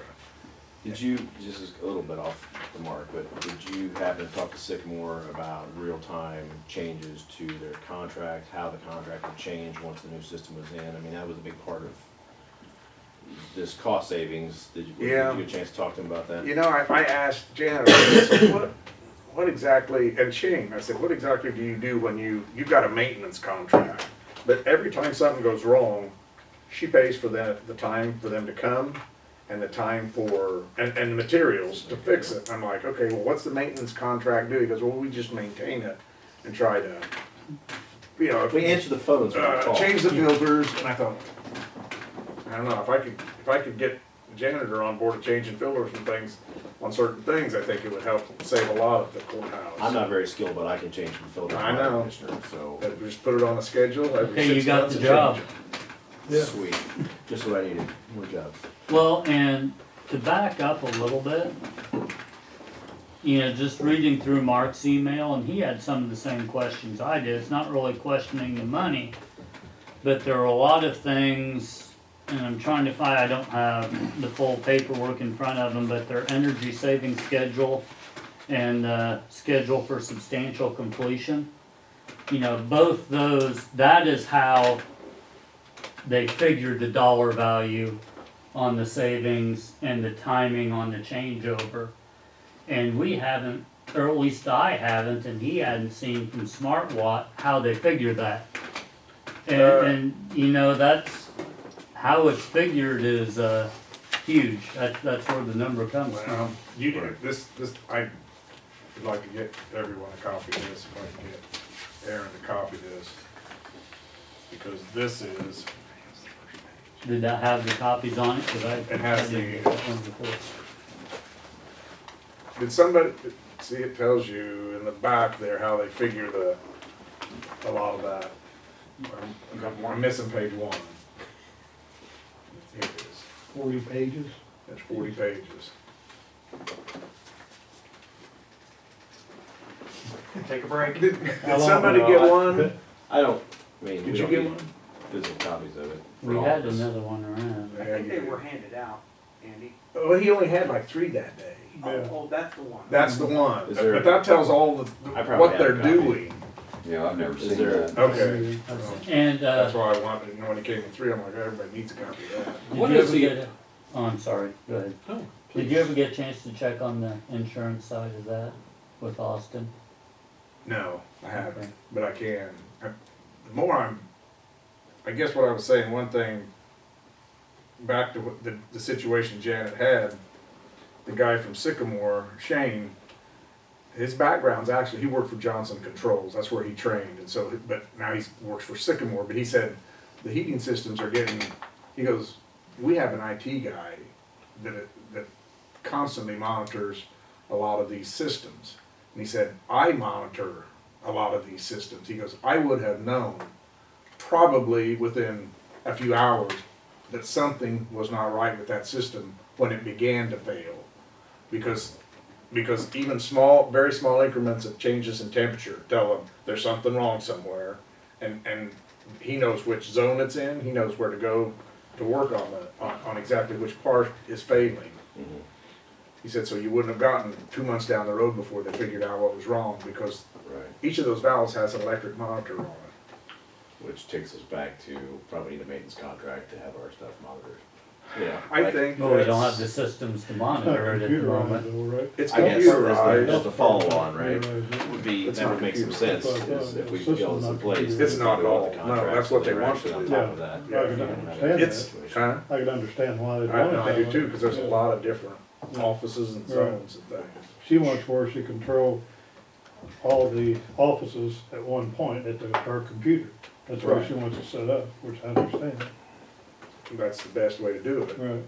S6: Did you, just as a little bit off the mark, but did you happen to talk to Sycamore about real-time changes to their contract, how the contract would change once the new system was in? I mean, that was a big part of this cost savings. Did you
S10: Yeah.
S6: get a chance to talk to them about that?
S10: You know, I asked Janet, I said, what exactly, and Shane, I said, what exactly do you do when you've got a maintenance contract? But every time something goes wrong, she pays for the time for them to come and the time for, and the materials to fix it. I'm like, okay, well, what's the maintenance contract do? He goes, well, we just maintain it and try to, you know.
S6: We answer the phones when we call.
S10: Change the filters, and I thought, I don't know, if I could get the janitor on board of changing filters and things on certain things, I think it would help save a lot at the courthouse.
S6: I'm not very skilled, but I can change the filter.
S10: I
S6: on my
S10: know.
S6: conditioner, so,
S10: Just put it on a schedule every
S7: Hey, you
S10: 6
S7: got
S10: months
S7: the
S10: and
S7: job.
S10: change it.
S1: Yeah.
S6: sweet. Just what I needed, more jobs.
S7: Well, and to back up a little bit, you know, just reading through Mark's email, and he had some of the same questions I did. It's not really questioning the money, but there are a lot of things, and I'm trying to find, I don't have the full paperwork in front of them, but their energy saving schedule and schedule for substantial completion. You know, both those, that is how they figured the dollar value on the savings and the timing on the changeover. And we haven't or at least I haven't, and he hadn't seen from SmartWatt how they figure that. And you know, that's, how it's figured is, huge. That's where the number comes
S10: Well,
S7: from.
S10: I would like to get everyone a copy of this, if I can get Aaron to copy this. Because this is,
S7: Did that have the copies on it? 'Cause
S10: It has
S7: I didn't
S10: the-
S7: get that one before.
S10: did somebody, see, it tells you in the back there how they figure a lot of that. I'm missing page 1. Here it is.
S1: 40 pages?
S10: There's 40 pages.
S4: Take a break.
S10: Did
S1: How long?
S10: somebody get one?
S6: I don't, I mean, we
S10: Did you
S6: don't
S10: get
S6: need
S10: one?
S6: physical copies of it. for
S7: We
S6: all
S7: had
S6: of us.
S7: another one around.
S10: Yeah,
S12: I think they
S10: you
S12: were
S10: did.
S12: handed out, Andy.
S10: Oh, he only had like 3 that day.
S1: Yeah.
S12: Oh, that's the one.
S10: That's the one.
S6: Is there-
S10: But that tells all
S6: I probably
S10: what
S6: have
S10: they're
S6: a copy.
S10: doing.
S3: Yeah, I've never
S6: Is
S3: seen
S6: there-
S3: that.
S10: Okay.
S7: And,
S10: That's why I wanted, when he came with 3, I'm like, everybody needs a copy of that.
S7: did
S2: What
S7: you
S2: is
S7: ever
S2: the-
S7: get, oh, I'm sorry, go ahead.
S2: Oh,
S7: Did you ever get a chance to check on the insurance side of that with Austin?
S10: No, I haven't,
S7: Okay.
S10: but I can. The more I guess what I was saying, one thing, back to what the situation Janet had, the guy from Sycamore, Shane, his background's actually, he worked for Johnson Controls, that's where he trained, and so, but now he works for Sycamore, but he said, the heating systems are getting, he goes, we have an IT guy that constantly monitors a lot of these systems. And he said, I monitor a lot of these systems. He goes, I would have known probably within a few hours that something was not right with that system when it began to fail. Because even small, very small increments of changes in temperature tell him there's something wrong somewhere. And he knows which zone it's in, he knows where to go to work on exactly which part is failing.
S6: Mhm.
S10: He said, so you wouldn't have gotten 2 months down the road before they figured out what was wrong, because
S6: Right,
S10: each of those valves has an electric monitor on it.
S6: which takes us back to probably need a maintenance contract to have our stuff monitored. Yeah,
S10: I think
S7: Well, we don't have
S10: that's,
S7: the systems to
S1: It's not
S7: monitor it at the
S1: computerized
S7: moment.
S1: though, right?
S10: it's
S6: I guess as
S10: computerized.
S6: the follow-on, right,
S1: Computerized.
S6: would be,
S10: It's
S6: that
S10: not
S6: would make some
S10: computer.
S6: sense, is if we
S1: System
S6: get all this in
S1: not
S6: place.
S1: computer.
S10: It's not at all.
S6: The
S10: No,
S6: contract,
S10: that's
S6: so
S10: what they
S6: they're
S10: want
S6: actually
S10: to
S6: on
S10: do.
S6: top of that.
S1: Yeah, I can
S6: You don't have
S1: understand
S6: that
S10: It's,
S6: situation.
S10: huh?
S1: I can understand why they
S10: I
S1: want it.
S10: do too, because there's a
S1: Yeah.
S10: lot of different
S1: Yeah.
S10: offices and
S1: Right.
S10: zones and things.
S1: She wants where she control all the offices at one point at her computer. That's where
S10: Right.
S1: she wants it set up, which I understand.
S10: That's the best way to do it.
S1: Right.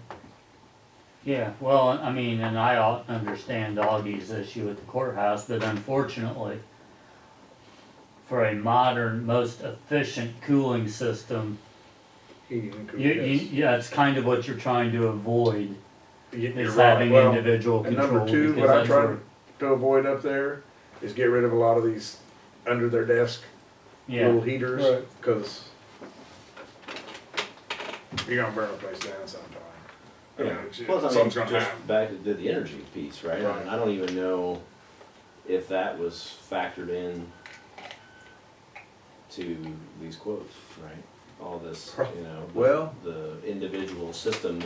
S7: Yeah, well, I mean, and I understand Augie's issue at the courthouse, but unfortunately, for a modern, most efficient cooling system,
S10: Heating and
S7: you,
S10: cooling.
S7: yeah, it's kind of what you're trying to avoid,
S10: You're
S7: is
S10: right.
S7: having
S10: Well,
S7: individual
S10: and
S7: control.
S10: number 2,
S7: because
S10: what I
S7: that's
S10: try
S7: where-
S10: to avoid up there is get rid of a lot of these under their desk
S7: Yeah,
S10: little heaters,
S1: Right.
S10: because you're gonna burn a place down sometime. I mean,
S6: Yeah,
S10: it's-
S6: plus, I mean,
S10: something's gonna
S6: just
S10: happen.
S6: back to the energy piece, right?
S10: Right.
S6: And I don't even know if that was factored in to these quotes, right? All this, you know,
S10: Well-
S6: the individual systems,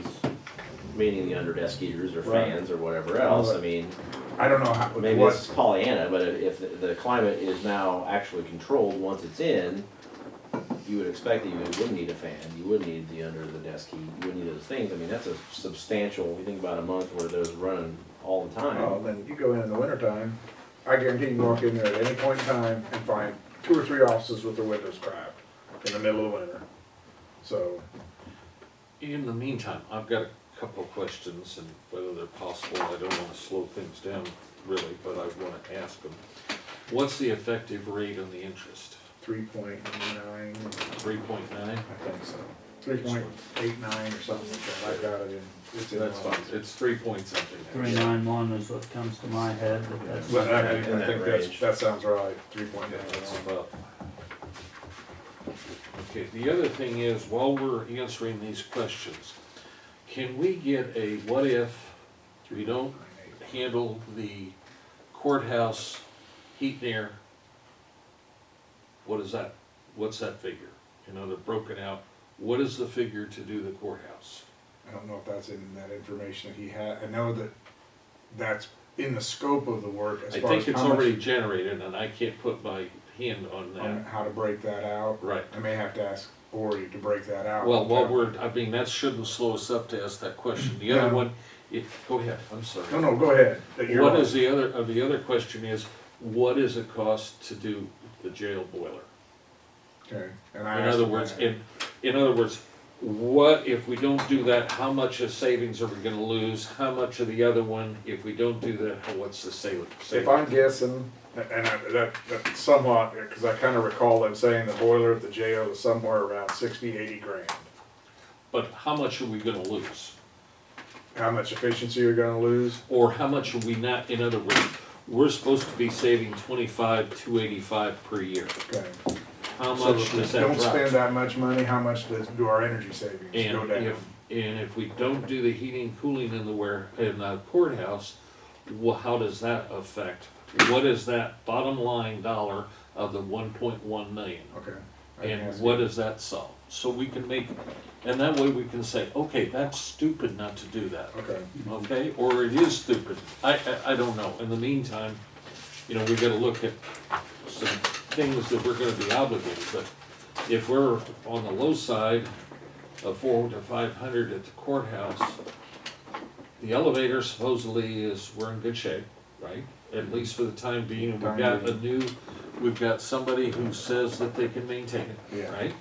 S6: meaning the under desk heaters or
S10: Right.
S6: fans or whatever else, I
S10: Right.
S6: mean,
S10: I don't know how,
S6: maybe
S10: what,
S6: this is Pollyanna, but if the climate is now actually controlled once it's in, you would expect that you wouldn't need a fan, you wouldn't need the under the desk heat, you wouldn't need those things. I mean, that's a substantial, you think about a month where those running all the time.
S10: oh, then you go in the wintertime, I guarantee you can walk in there at any point in time and find 2 or 3 offices with their windows cracked in the middle of the winter. So,
S2: in the meantime, I've got a couple of questions, and whether they're possible, I don't wanna slow things down really, but I wanna ask them. What's the effective rate on the interest?
S10: 3.9,
S2: 3.9?
S10: I think so. 3.89 or something like that. I got it in. It's in
S2: That's
S10: my-
S2: fine, it's 3 point something.
S7: 391 is what comes to my head, but that's.
S10: But I
S6: In that
S10: think
S6: range.
S10: that sounds right,
S2: Yeah,
S10: 3.9.
S2: that's about. Okay, the other thing is, while we're answering these questions, can we get a what if we don't handle the courthouse heat and air? What is that, what's that figure? You know, they're broken out, what is the figure to do the courthouse?
S10: I don't know if that's in that information that he had. I know that that's in the scope of the work as
S2: I
S10: far
S2: think
S10: as
S2: it's
S10: how much,
S2: already generated and I can't put my hand on
S10: on
S2: that.
S10: how to break that out?
S2: Right.
S10: I may have to ask Ori to break that out.
S2: Well, that shouldn't slow us up to ask that question. The other
S10: No.
S2: one, go ahead, I'm sorry.
S10: No, go ahead. You're
S2: What
S10: right.
S2: is the other question is, what does it cost to do the jail boiler?
S10: Okay, and I
S2: In
S10: asked
S2: other
S10: him
S2: words,
S10: that.
S2: in other words, what, if we don't do that, how much of savings are we gonna lose? How much of the other one, if we don't do that, what's the savings?
S10: If I'm guessing, that somewhat, because I kind of recall them saying the boiler at the jail is somewhere around 60-80 grand.
S2: But how much are we gonna lose?
S10: How much efficiency you're gonna lose?
S2: Or how much are we not, in other words, we're supposed to be saving 25,285 per year.
S10: Okay.
S2: How
S10: So
S2: much
S10: if we
S2: does that
S10: don't
S2: drop?
S10: spend that much money, how much do our energy savings go
S2: And
S10: down?
S2: if we don't do the heating, cooling in the courthouse, how does that affect? What is that bottom line dollar of the 1.1 million?
S10: Okay. I can
S2: And
S10: ask
S2: what
S10: you.
S2: does that solve? So we can make, and that way we can say, okay, that's stupid not to do that,
S10: Okay.
S2: okay? Or it is stupid, I don't know. In the meantime, we gotta look at some things that we're gonna be obligated, but if we're on the low side of 400 to 500 at the courthouse, the elevator supposedly we're in good shape, right? At least for the time being, and we've got somebody who says that they can maintain it,
S10: Yeah.
S2: right?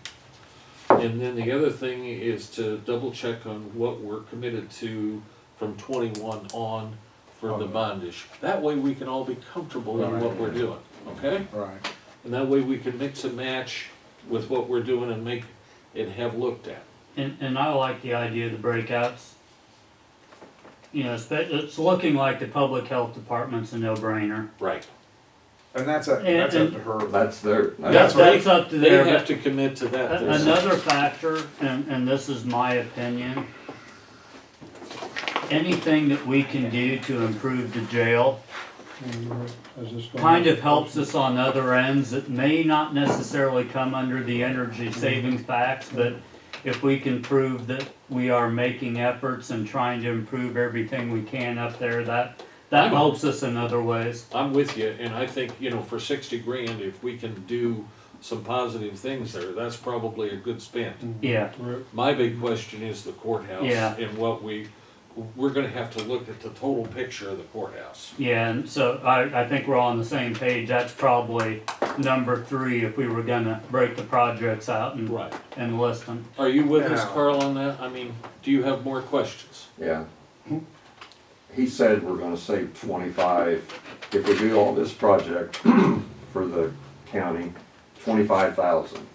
S2: And then the other thing is to double check on what we're committed to from 21 on for the bond issue. That way we can all be comfortable in what we're doing, okay?
S10: Right.
S2: And that way we can mix and match with what we're doing and make it have looked at.
S7: And I like the idea of the breakouts. It's looking like the public health department's a no-brainer.
S2: Right.
S10: And that's up
S7: And-
S10: to her.
S3: That's their,
S7: That's up to
S2: They
S7: their.
S2: have to commit to that.
S7: Another factor, and this is my opinion, anything that we can do to improve the jail
S1: Is this going-
S7: kind of helps us on other ends. It may not necessarily come under the energy savings facts, but if we can prove that we are making efforts and trying to improve everything we can up there, that helps us in other ways.
S2: I'm with you, and I think, for 60 grand, if we can do some positive things there, that's probably a good spend.
S7: Yeah,
S2: My big question is the courthouse.
S7: Yeah.
S2: And we're gonna have to look at the total picture of the courthouse.
S7: yeah, and so I think we're all on the same page. That's probably number 3 if we were gonna break the projects out
S2: Right.
S7: and list them.
S2: Are you with us,
S10: Yeah.
S2: Carl, on that? I mean, do you have more questions?
S3: yeah. He said we're gonna save 25, if we do all this project for the county, 25,000.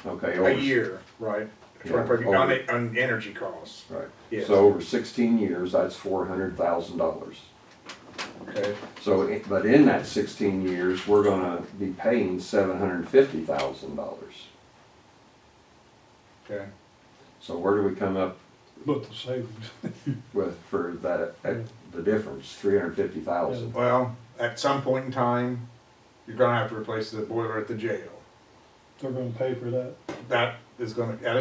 S3: Okay.
S10: A
S3: over-
S10: year, right?
S3: Yeah,
S10: On energy costs.
S3: Right.
S10: Yes.
S3: So over 16 years, that's $400,000.
S10: Okay.
S3: So, but in that 16 years, we're gonna be paying $750,000.
S10: Okay.
S3: So where do we come up
S1: But the savings.
S3: for that, the difference, 350,000?
S10: Well, at some point in time, you're gonna have to replace the boiler at the jail.
S1: They're gonna pay for that.
S10: That is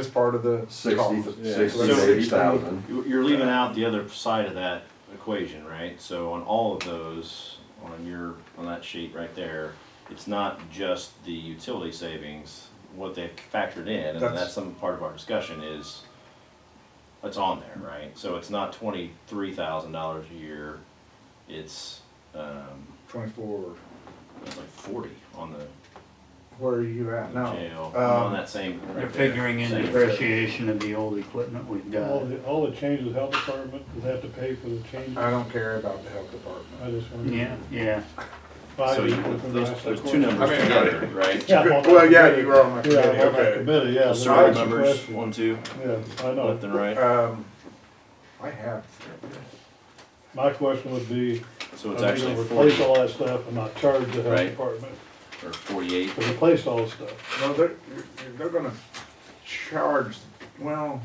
S10: part of the
S3: 60
S10: cost.
S6: Yeah.
S3: 60 to 80,000.
S6: You're leaving out the other side of that equation, right? So on all of those, on that sheet right there, it's not just the utility savings, what they've factored in, and that's some part of our discussion is, it's on there, right? So it's not $23,000 a year, it's,
S10: 24.
S6: it's like 40 on the
S10: Where are you at now?
S6: jail, on that same.
S7: They're
S6: right there.
S7: figuring in
S6: Same.
S7: depreciation of the old equipment we've got.
S1: All the changes, health department, does have to pay for the changes?
S10: I don't care about the health department.
S1: I just want.
S7: Yeah.
S6: So those two numbers
S10: I mean,
S6: together, right?
S1: Yeah,
S10: Well, yeah, you were on my
S1: Yeah,
S10: committee,
S1: on that
S10: okay.
S1: committee, yeah.
S6: The
S1: there
S6: circle
S1: was some
S6: numbers,
S1: question.
S6: 1, 2,
S1: Yeah, I know.
S6: left and right.
S10: I have.
S1: My question would be,
S6: So it's
S1: are they
S6: actually
S1: gonna
S6: 40
S1: replace all that stuff and not charge the health
S6: Right.
S1: department
S6: or 48.
S1: to replace all the stuff?
S10: No, they're gonna charge, well,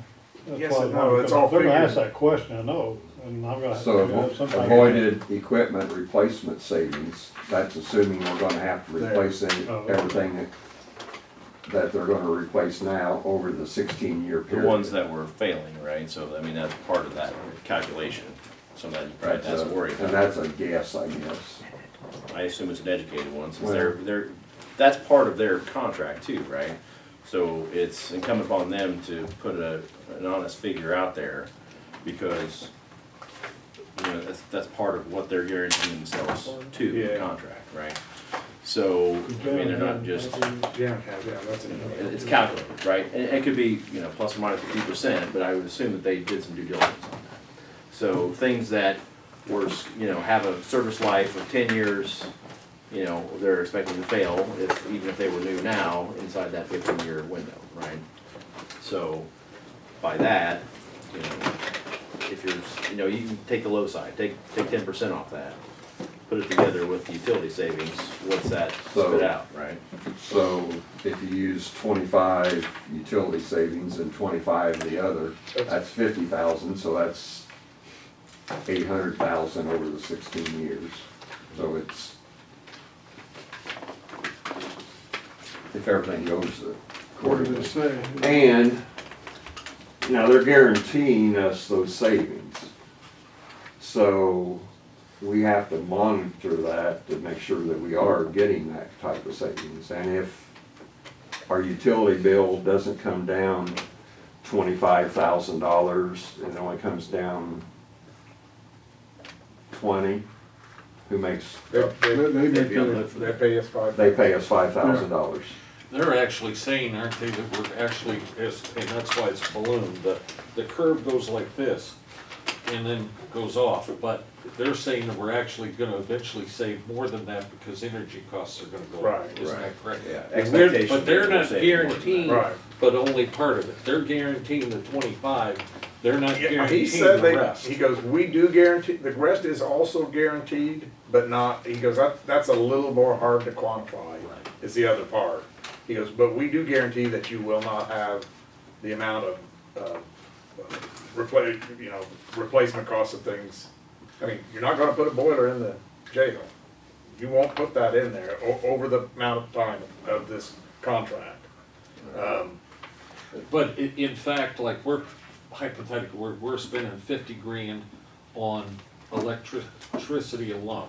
S1: That's
S10: Yes
S1: why
S10: and no,
S1: I'm-
S10: it's all
S1: They're gonna ask
S10: figured.
S1: that question, I know, and I'm gonna.
S3: So
S1: have some kind of-
S3: avoided equipment replacement savings, that's assuming we're gonna have to replace everything that they're gonna replace now over the 16-year
S6: The
S3: period.
S6: ones that were failing, right? So, I mean, that's part of that calculation. some of that you probably have to worry
S3: And
S6: about.
S3: that's a guess, I guess.
S6: I assume it's an educated one, since
S3: Well-
S6: that's part of their contract too, right? So it's incumbent upon them to put an honest figure out there, because, you know, that's part of what they're guaranteeing themselves to, the
S10: Yeah.
S6: contract, right? So, I mean, they're not just,
S10: Yeah, that's it.
S6: it's calculated, right? And it could be, you know, plus or minus 50%, but I would assume that they did some due diligence on that. So things that were, you know, have a service life of 10 years, you know, they're expecting to fail, even if they were new now, inside that 15-year window, right? So, by that, you know, if you're, you know, you can take the low side, take 10% off that, put it together with the utility savings, what's that spit out, right?
S3: So if you use 25 utility savings and 25 the other, that's 50,000, so that's 800,000 over the 16 years. So it's, if everything goes
S11: What did
S3: accordingly.
S11: it say?
S3: And, now they're guaranteeing us those savings. So we have to monitor that to make sure that we are getting that type of savings. And if our utility bill doesn't come down $25,000, it only comes down 20, who makes,
S11: They make
S6: Maybe I'll
S11: it,
S6: look for
S10: They
S6: that.
S10: pay us $5.
S3: they pay us $5,000.
S2: They're actually saying, aren't they, that we're actually, and that's why it's ballooned, the curve goes like this and then goes off, but they're saying that we're actually gonna eventually save more than that because energy costs are gonna go up.
S10: Right,
S2: Isn't that correct?
S6: Yeah,
S2: And they're-
S6: expectation.
S2: But they're
S6: is we're
S2: not
S6: saving more than that.
S2: guaranteeing,
S10: Right.
S2: but only part of it. They're guaranteeing the 25, they're not
S10: Yeah, he
S2: guaranteeing
S10: said
S2: the
S10: they,
S2: rest.
S10: he goes, we do guarantee, the rest is also guaranteed, but not, he goes, that's a little more hard to quantify, is the other part. He goes, but we do guarantee that you will not have the amount of, replacement costs of things. I mean, you're not gonna put a boiler in the jail. You won't put that in there over the amount of time of this contract.
S2: But in fact, like we're hypothetical, we're spending 50 grand on electricity alone.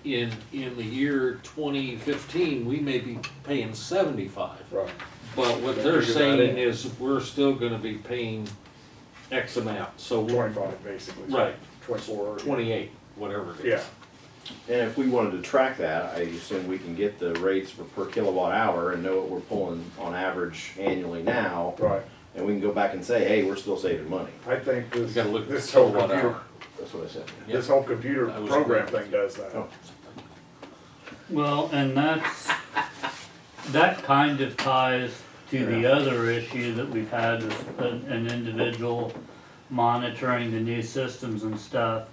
S2: In the year 2015, we may be paying 75.
S10: Right.
S2: But what
S10: They
S2: they're
S10: figure that
S2: saying
S10: in.
S2: is we're still gonna be paying X amount, so
S10: 25 basically. so
S2: Right.
S10: 24.
S2: 28, whatever it is.
S10: Yeah.
S6: And if we wanted to track that, I assume we can get the rates for per kilowatt hour and know what we're pulling on average annually now.
S10: Right.
S6: And we can go back and say, hey, we're still saving money.
S10: I think
S2: You gotta look at
S10: this
S2: the
S10: whole
S2: kilowatt
S10: computer,
S2: hour.
S6: That's what I said.
S10: this whole computer
S2: I was
S10: program
S2: agreeing.
S10: thing does that.
S6: Oh.
S7: Well, and that kind of ties to the other issue that we've had with an individual monitoring the new systems and stuff.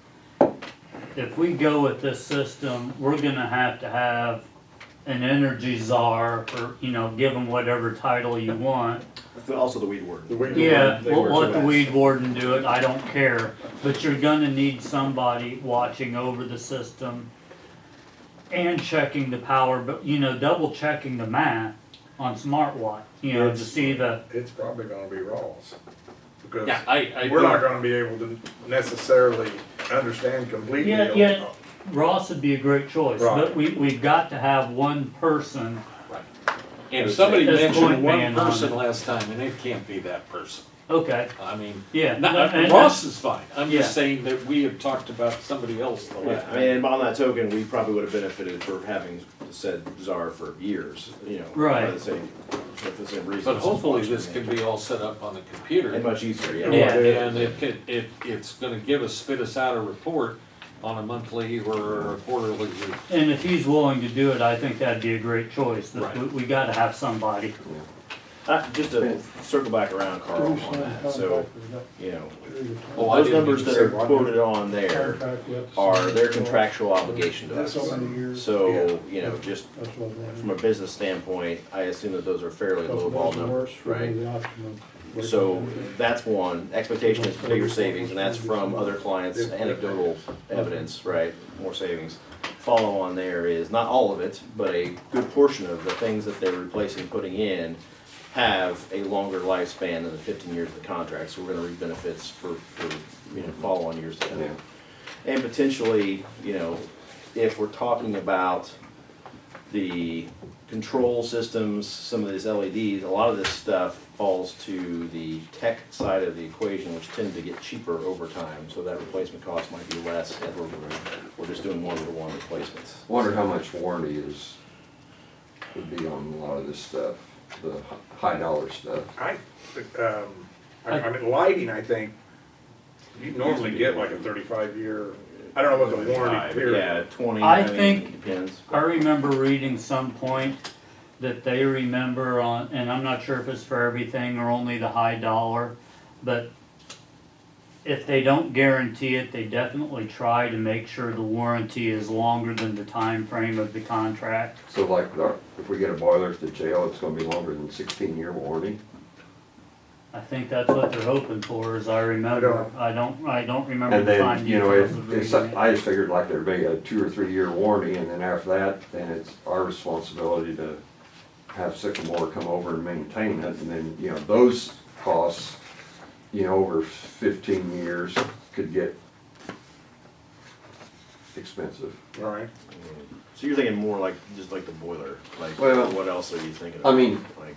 S7: If we go with this system, we're gonna have to have an energy czar, or, you know, give them whatever title you want.
S6: Also the weed word.
S10: The weed
S7: Yeah,
S10: They
S7: we'll
S10: were
S7: let
S10: too
S7: the
S10: bad.
S7: weed warden do it, I don't care, but you're gonna need somebody watching over the system and checking the power, but, you know, double checking the math on smartwatch, you know, to
S10: It's-
S7: see the,
S10: It's probably gonna be Rawls. Because
S2: Yeah, I
S10: we're not
S2: don't-
S10: gonna be able to necessarily understand completely.
S7: yeah, Ross would be a great choice, but
S10: Right.
S7: we've got to have one person.
S2: And somebody
S7: That's
S2: mentioned
S7: point
S2: one
S7: man on
S2: person
S7: it.
S2: last time, and it can't be that person.
S7: Okay,
S2: I mean,
S7: yeah.
S2: Ross is fine. I'm just
S7: Yeah.
S2: saying that we had talked about somebody else the
S6: Yeah,
S2: last
S6: I mean, and on that token, we probably would have benefited for having said czar for years, you know.
S7: Right.
S6: For the same reasons.
S2: But hopefully this can be all set up on the computer.
S6: And much easier, yeah.
S7: Yeah.
S2: And it's gonna spit us out a report on a monthly or a quarterly.
S7: And if he's willing to do it, I think that'd be a great choice, that
S2: Right.
S7: we gotta have somebody.
S6: Just to circle back around, Carl, on that, so, you know,
S2: Oh, I
S6: those
S2: didn't
S6: numbers
S2: mean
S6: that
S2: to
S6: are quoted on there are their contractual obligation to us.
S11: so many years.
S6: So, you know, just
S1: That's what I
S6: from a business standpoint, I assume that those are fairly low ball numbers, right? So that's one, expectation is bigger savings, and that's from other clients, anecdotal evidence, right, more savings. Follow on there is, not all of it, but a good portion of the things that they're replacing, putting in, have a longer lifespan than the 15 years of the contract, so we're gonna reap benefits for follow-on years to come.
S3: Yeah.
S6: And potentially, if we're talking about the control systems, some of these LEDs, a lot of this stuff falls to the tech side of the equation, which tend to get cheaper over time, so that replacement cost might be less if we're just doing one-to-one replacements.
S3: Wonder how much warranty would be on a lot of this stuff, the high dollar stuff.
S10: I mean, lighting, I think, you normally get like a 35-year, I don't know what the warranty period.
S6: Yeah, 20,
S7: I
S6: mean,
S7: think-
S6: it depends.
S7: I remember reading some point that they remember on, and I'm not sure if it's for everything or only the high dollar, but if they don't guarantee it, they definitely try to make sure the warranty is longer than the time frame of the contract.
S3: So like, if we get a boiler at the jail, it's gonna be longer than 16-year warranty?
S7: I think that's what they're hoping for, as I remember. I don't remember
S3: And
S7: the
S3: then,
S7: fine
S3: you know,
S7: details of
S3: if,
S7: reading it.
S3: I just figured like there'd be a 2 or 3 year warranty, and then after that, then it's our responsibility to have Sycamore come over and maintain it, and then, you know, those costs, you know, over 15 years could get expensive.
S10: Right.
S6: So you're thinking more like, just like the boiler, like,
S3: Well,
S6: what else are you thinking of?
S3: I mean,
S6: Like,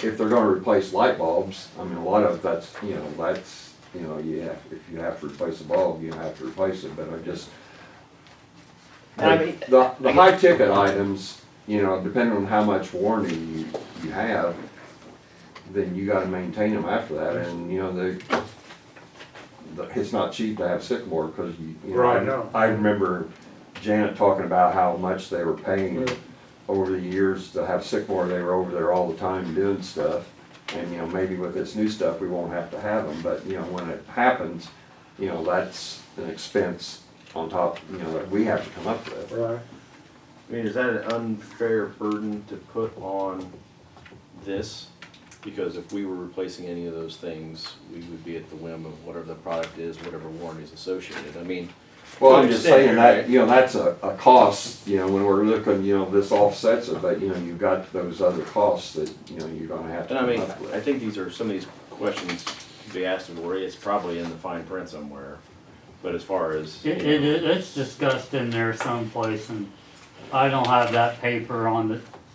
S3: if they're gonna replace light bulbs, I mean, a lot of that's, you know, if you have to replace a bulb, you have to replace it, but I just.
S6: I mean,
S3: The high ticket items, you know, depending on how much warranty you have, then you gotta maintain them after that, and, you know, it's not cheap to have Sycamore, cause you know.
S10: Right, no.
S3: I remember Janet talking about how much they were paying over the years to have Sycamore. They were over there all the time doing stuff, and, you know, maybe with this new stuff, we won't have to have them, but, you know, when it happens, you know, that's an expense on top, you know, that we have to come up with.
S10: Right.
S6: I mean, is that an unfair burden to put on this? Because if we were replacing any of those things, we would be at the whim of whatever the product is, whatever warranty is associated. I mean,
S3: Well, I'm just saying
S6: Right.
S3: that, you know, that's a cost, you know, when we're looking, you know, this offsets it, but, you know, you've got those other costs that, you know, you're gonna have to
S6: and I
S3: come
S6: mean,
S3: up
S6: I
S3: with.
S6: think these are, some of these questions to be asked of Lori, it's probably in the fine print somewhere. But as far as,
S7: It's discussed in there someplace, and I don't have that paper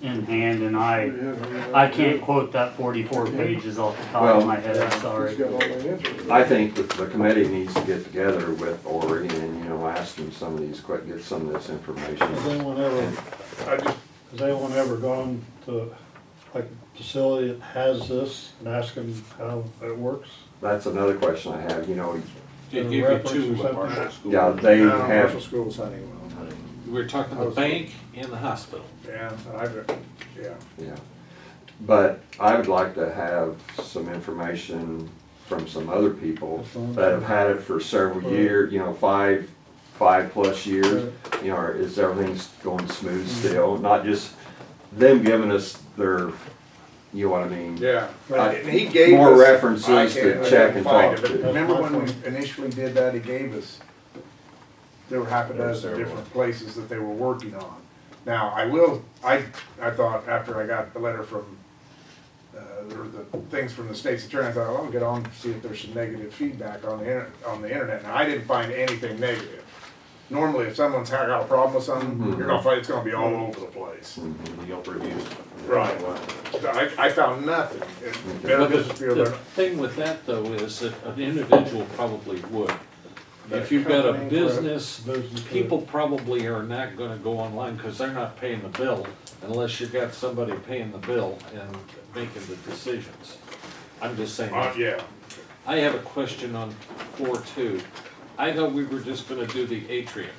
S7: in hand, and I can't quote that 44 pages off the top of my head, sorry.
S11: He's got all the answers.
S3: I think that the committee needs to get together with Ori and, you know, ask him some of these, get some of this information.
S1: Has anyone ever gone to, like, a facility that has this and asked them how it works?
S3: That's another question I have, you know,
S2: They give you
S1: Reference or
S2: two
S1: something?
S2: Marshall schools.
S3: yeah, they
S10: No,
S3: have,
S10: Marshall School's Honeywell.
S2: We're talking the bank and the hospital.
S10: Yeah, yeah.
S3: yeah. But I would like to have some information from some other people that have had it for several years, you know, five plus years. You know, is everything's going smooth still? Not just them giving us their, you know what I mean?
S10: Yeah,
S3: I-
S10: and he gave us.
S3: more references
S10: I
S3: to
S10: can't- I
S3: check
S10: can't
S3: and
S10: find
S3: talk
S10: it, but
S3: to.
S10: remember when we initially did that, he gave us, there were half a
S6: There were
S10: dozen
S6: several.
S10: different places that they were working on. Now, I thought after I got the letter from, or the things from the state's attorney, I thought, well, I'll get on to see if there's some negative feedback on the internet. Now, I didn't find anything negative. Normally, if someone's got a problem with something,
S3: Mhm.
S10: you're gonna find it's gonna be all over the place.
S3: Mhm.
S6: the Yelp reviews.
S10: Right. I found nothing. Better
S2: But
S10: Business Bureau,
S2: the
S10: they're-
S2: thing with that though is that an individual probably would. If you've got a
S10: Company,
S2: business,
S1: Business,
S2: people probably are not gonna go online because they're not paying the bill unless you've got somebody paying the bill and making the decisions. I'm just saying.
S10: yeah.
S2: I have a question on floor 2. I thought we were just gonna do the atrium,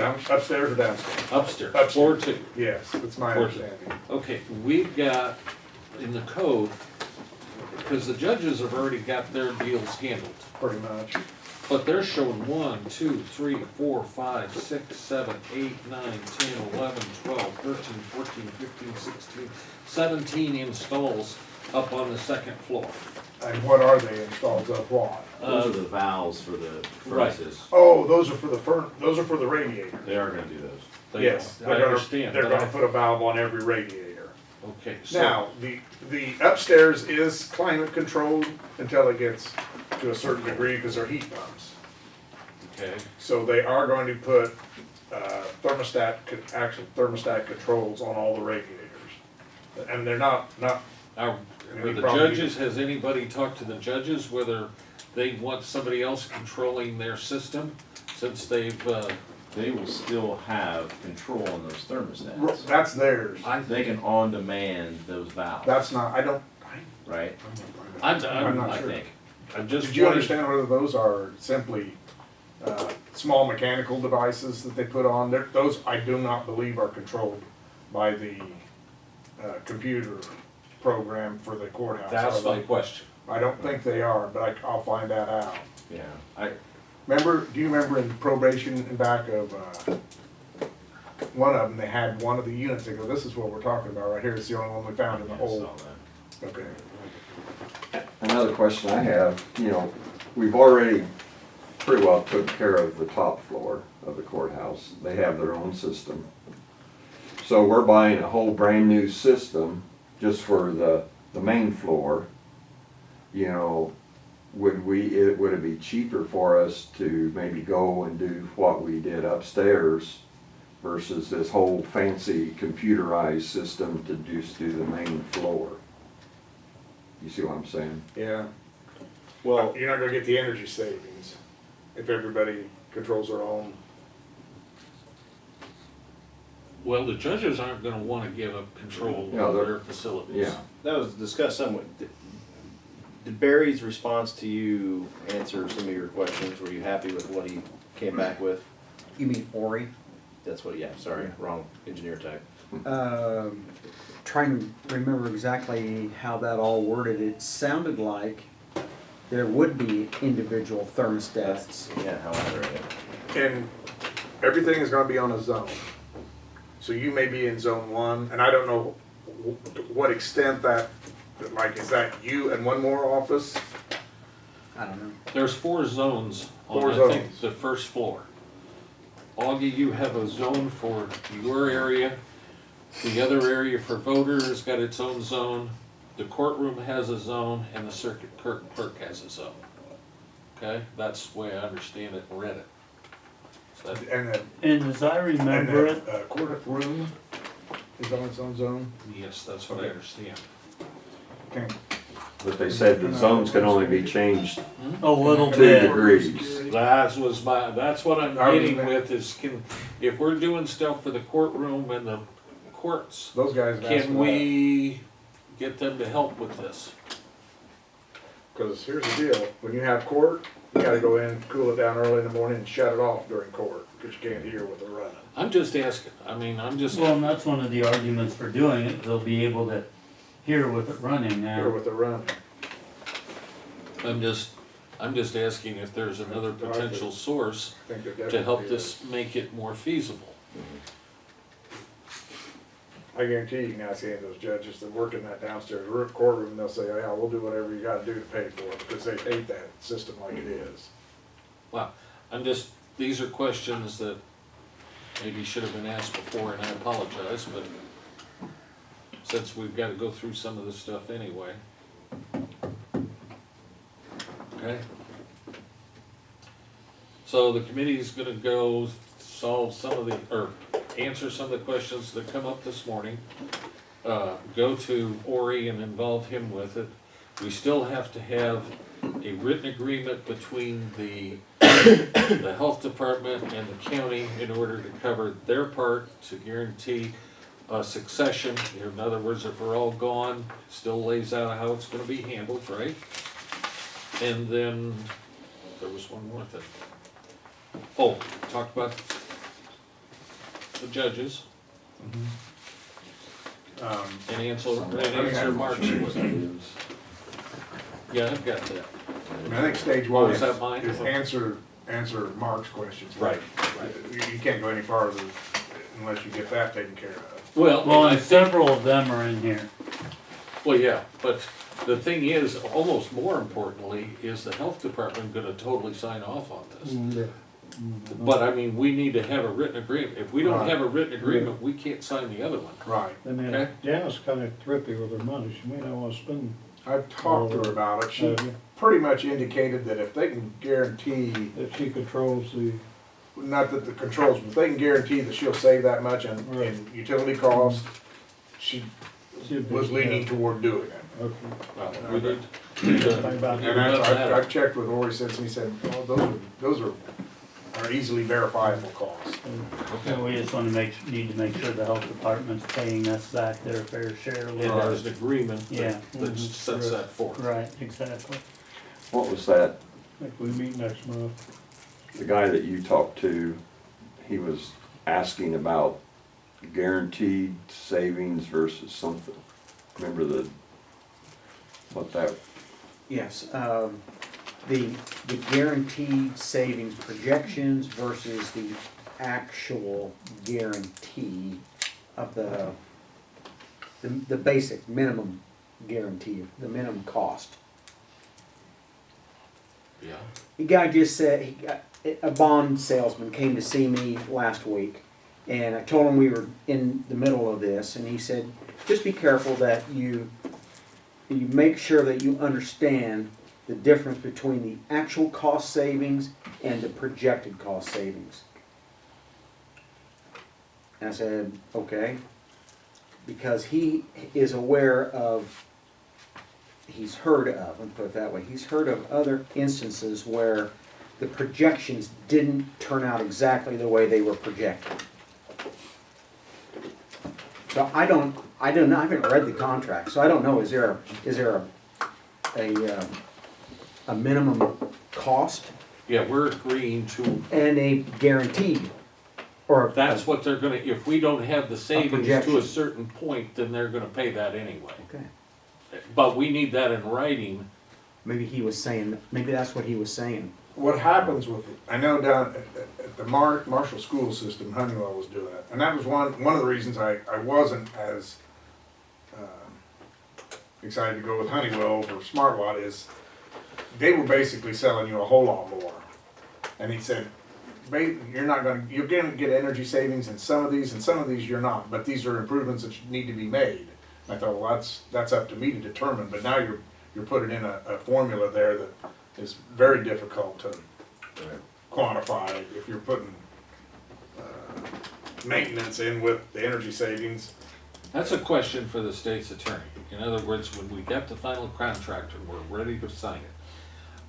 S10: Upstairs or downstairs?
S2: upstairs,
S10: Upstairs.
S2: floor 2.
S10: Yes, that's my
S2: Floor two.
S10: understanding.
S2: Okay, we've got in the code, because the judges have already got their deals handled.
S10: Pretty much.
S2: But they're showing 1, 2, 3, 4, 5, 6, 7, 8, 9, 10, 11, 12, 13, 14, 15, 16, 17 installs up on the second floor.
S10: And what are they installs of what?
S6: Those are the valves for the
S2: Right.
S6: furnaces.
S10: Oh, those are for those are for the radiator.
S6: They are gonna do those.
S2: They-
S10: Yes,
S2: I understand.
S10: They're
S2: but
S10: gonna put a valve on every radiator.
S2: Okay, so,
S10: Now, the upstairs is climate controlled until it gets to a certain degree because they're heat pumps.
S2: okay,
S10: So they are going to put actual thermostat controls on all the radiators. And they're not,
S2: are,
S10: Any
S2: the
S10: problem?
S2: judges, has anybody talked to the judges whether they want somebody else controlling their system? Since they've,
S6: They will still have control on those thermostats.
S10: that's theirs.
S6: They can on-demand those valves,
S10: That's not,
S6: right?
S2: I'm
S10: I'm not
S6: I
S10: sure.
S6: think.
S2: I'm just
S10: Did you
S2: wondering-
S10: understand whether those are simply small mechanical devices that they put on? Those I do not believe are controlled by the computer program for the courthouse.
S2: That's my question.
S10: I don't think they are, but I'll find that out.
S6: Yeah,
S10: Do you remember in probation in back of, one of them, they had one of the units, they go, this is what we're talking about right here, it's the only one we found in the
S6: I
S10: whole.
S6: saw that.
S10: Okay.
S3: Another question I have, we've already pretty well took care of the top floor of the courthouse. They have their own system. So we're buying a whole brand new system just for the main floor. Would it be cheaper for us to maybe go and do what we did upstairs versus this whole fancy computerized system to just do the main floor? You see what I'm saying?
S10: Yeah.
S6: Well,
S10: You're not gonna get the energy savings if everybody controls their own.
S2: Well, the judges aren't gonna wanna give up control
S3: Yeah,
S2: of
S3: they're-
S2: their facilities.
S3: Yeah.
S6: that was discussed somewhat. Did Barry's response to you answer some of your questions? Were you happy with what he came back with?
S9: You mean Ori?
S6: That's what, yeah, sorry, wrong engineer type.
S9: Trying to remember exactly how that all worded. It sounded like there would be individual thermostats.
S6: Yeah, how I read it.
S10: And everything is gonna be on a zone. So you may be in zone one, and I don't know to what extent that, like, is that you and one more office?
S9: I don't know.
S2: There's 4 zones on,
S10: Four
S2: I think,
S10: zones.
S2: the first floor. Augie, you have a zone for your area. The other area for voters has got its own zone. The courtroom has a zone, and the circuit clerk has a zone. Okay, that's the way I understand it and read it. So that-
S10: And the,
S7: And as I
S10: and
S7: remember it,
S10: the courtroom is on its own zone?
S2: yes, that's what I understand.
S10: Okay.
S3: But they said the zones can only be changed
S7: a little
S3: 2
S7: bit.
S3: degrees.
S2: That's what I'm
S10: I was
S2: getting
S10: ma-
S2: with is if we're doing stuff for the courtroom and the courts,
S10: Those guys have asked for
S2: can we get them to help with this?
S10: Because here's the deal, when you have court, you gotta go in, cool it down early in the morning and shut it off during court, because you can't hear what they're running.
S2: I'm just asking, I'm just,
S7: Well, and that's one of the arguments for doing it. They'll be able to hear with it running
S10: Hear
S7: now.
S10: what they're running.
S2: I'm just asking if there's another potential source
S10: I think there
S2: to
S10: definitely
S2: help
S10: is.
S2: this make it more feasible.
S10: I guarantee you can ask any of those judges that work in that downstairs courtroom, and they'll say, yeah, we'll do whatever you gotta do to pay for it, because they hate that system like it is.
S2: Wow, these are questions that maybe should have been asked before, and I apologize, but since we've gotta go through some of this stuff anyway. Okay? So the committee's gonna go solve some of the, or answer some of the questions that come up this morning. Go to Ori and involve him with it. We still have to have a written agreement between the health department and the county in order to cover their part to guarantee succession. In other words, if we're all gone, it still lays out how it's gonna be handled, right? And then, there was one more thing. Oh, talk about the judges and answer Mark's question. Yeah, I've got that.
S10: I mean, I think stage
S2: Oh,
S10: one
S2: is that mine?
S10: is answer Mark's questions.
S2: Right.
S10: You can't go any farther unless you get that taken care of.
S7: Well, and several of them are in here.
S2: Well, yeah, but the thing is, almost more importantly, is the health department gonna totally sign off on this? But I mean, we need to have a written agreement. If we don't
S10: Right.
S2: have a written agreement, we can't sign the other one.
S10: Right.
S1: I mean,
S2: Okay.
S1: Janice kinda trippy with her money, she may not wanna spend.
S10: I've talked to her about it. She
S1: uh,
S10: pretty much indicated that if they can guarantee,
S1: That she controls the,
S10: not that the controls, but if they can guarantee that she'll save that much in
S1: Right.
S10: utility costs, she
S1: she'd be.
S10: was leaning toward doing it.
S1: Okay.
S2: Well, we need
S1: Think
S2: to,
S1: about
S10: And
S1: that.
S10: I've checked with Ori since, and he said, oh, those are easily verifiable costs.
S7: So we just wanna need to make sure the health department's paying us back their fair share.
S2: and there's an agreement
S7: Yeah.
S2: that sets that forth.
S7: Right, exactly.
S3: What was that,
S1: I think we meet next month.
S3: the guy that you talked to, he was asking about guaranteed savings versus something. Remember what that,
S9: Yes, the guaranteed savings projections versus the actual guarantee of the basic minimum guarantee, the minimum cost.
S2: Yeah.
S9: The guy just said, a bond salesman came to see me last week, and I told him we were in the middle of this, and he said, just be careful that you make sure that you understand the difference between the actual cost savings and the projected cost savings. And I said, okay, because he is aware of, he's heard of, let me put it that way, he's heard of other instances where the projections didn't turn out exactly the way they were projected. So I don't know, I haven't read the contract, so I don't know, is there a minimum cost
S2: Yeah, we're agreeing to,
S9: and a guaranteed? Or
S2: that's what they're gonna, if we don't have the savings to
S9: projection.
S2: a certain point, then they're gonna pay that anyway.
S9: Okay,
S2: But we need that in writing.
S9: maybe he was saying, maybe that's what he was saying.
S10: What happens with, I know down at the Marshall School System, Honeywell was doing it, and that was one of the reasons I wasn't as excited to go with Honeywell over SmartWatt is they were basically selling you a whole lot more. And he said, you're gonna get energy savings in some of these, and some of these you're not, but these are improvements that need to be made. And I thought, well, that's up to me to determine, but now you're putting in a formula there that is very difficult to quantify if you're putting maintenance in with the energy savings.
S2: That's a question for the state's attorney. In other words, when we get the final contract and we're ready to sign it,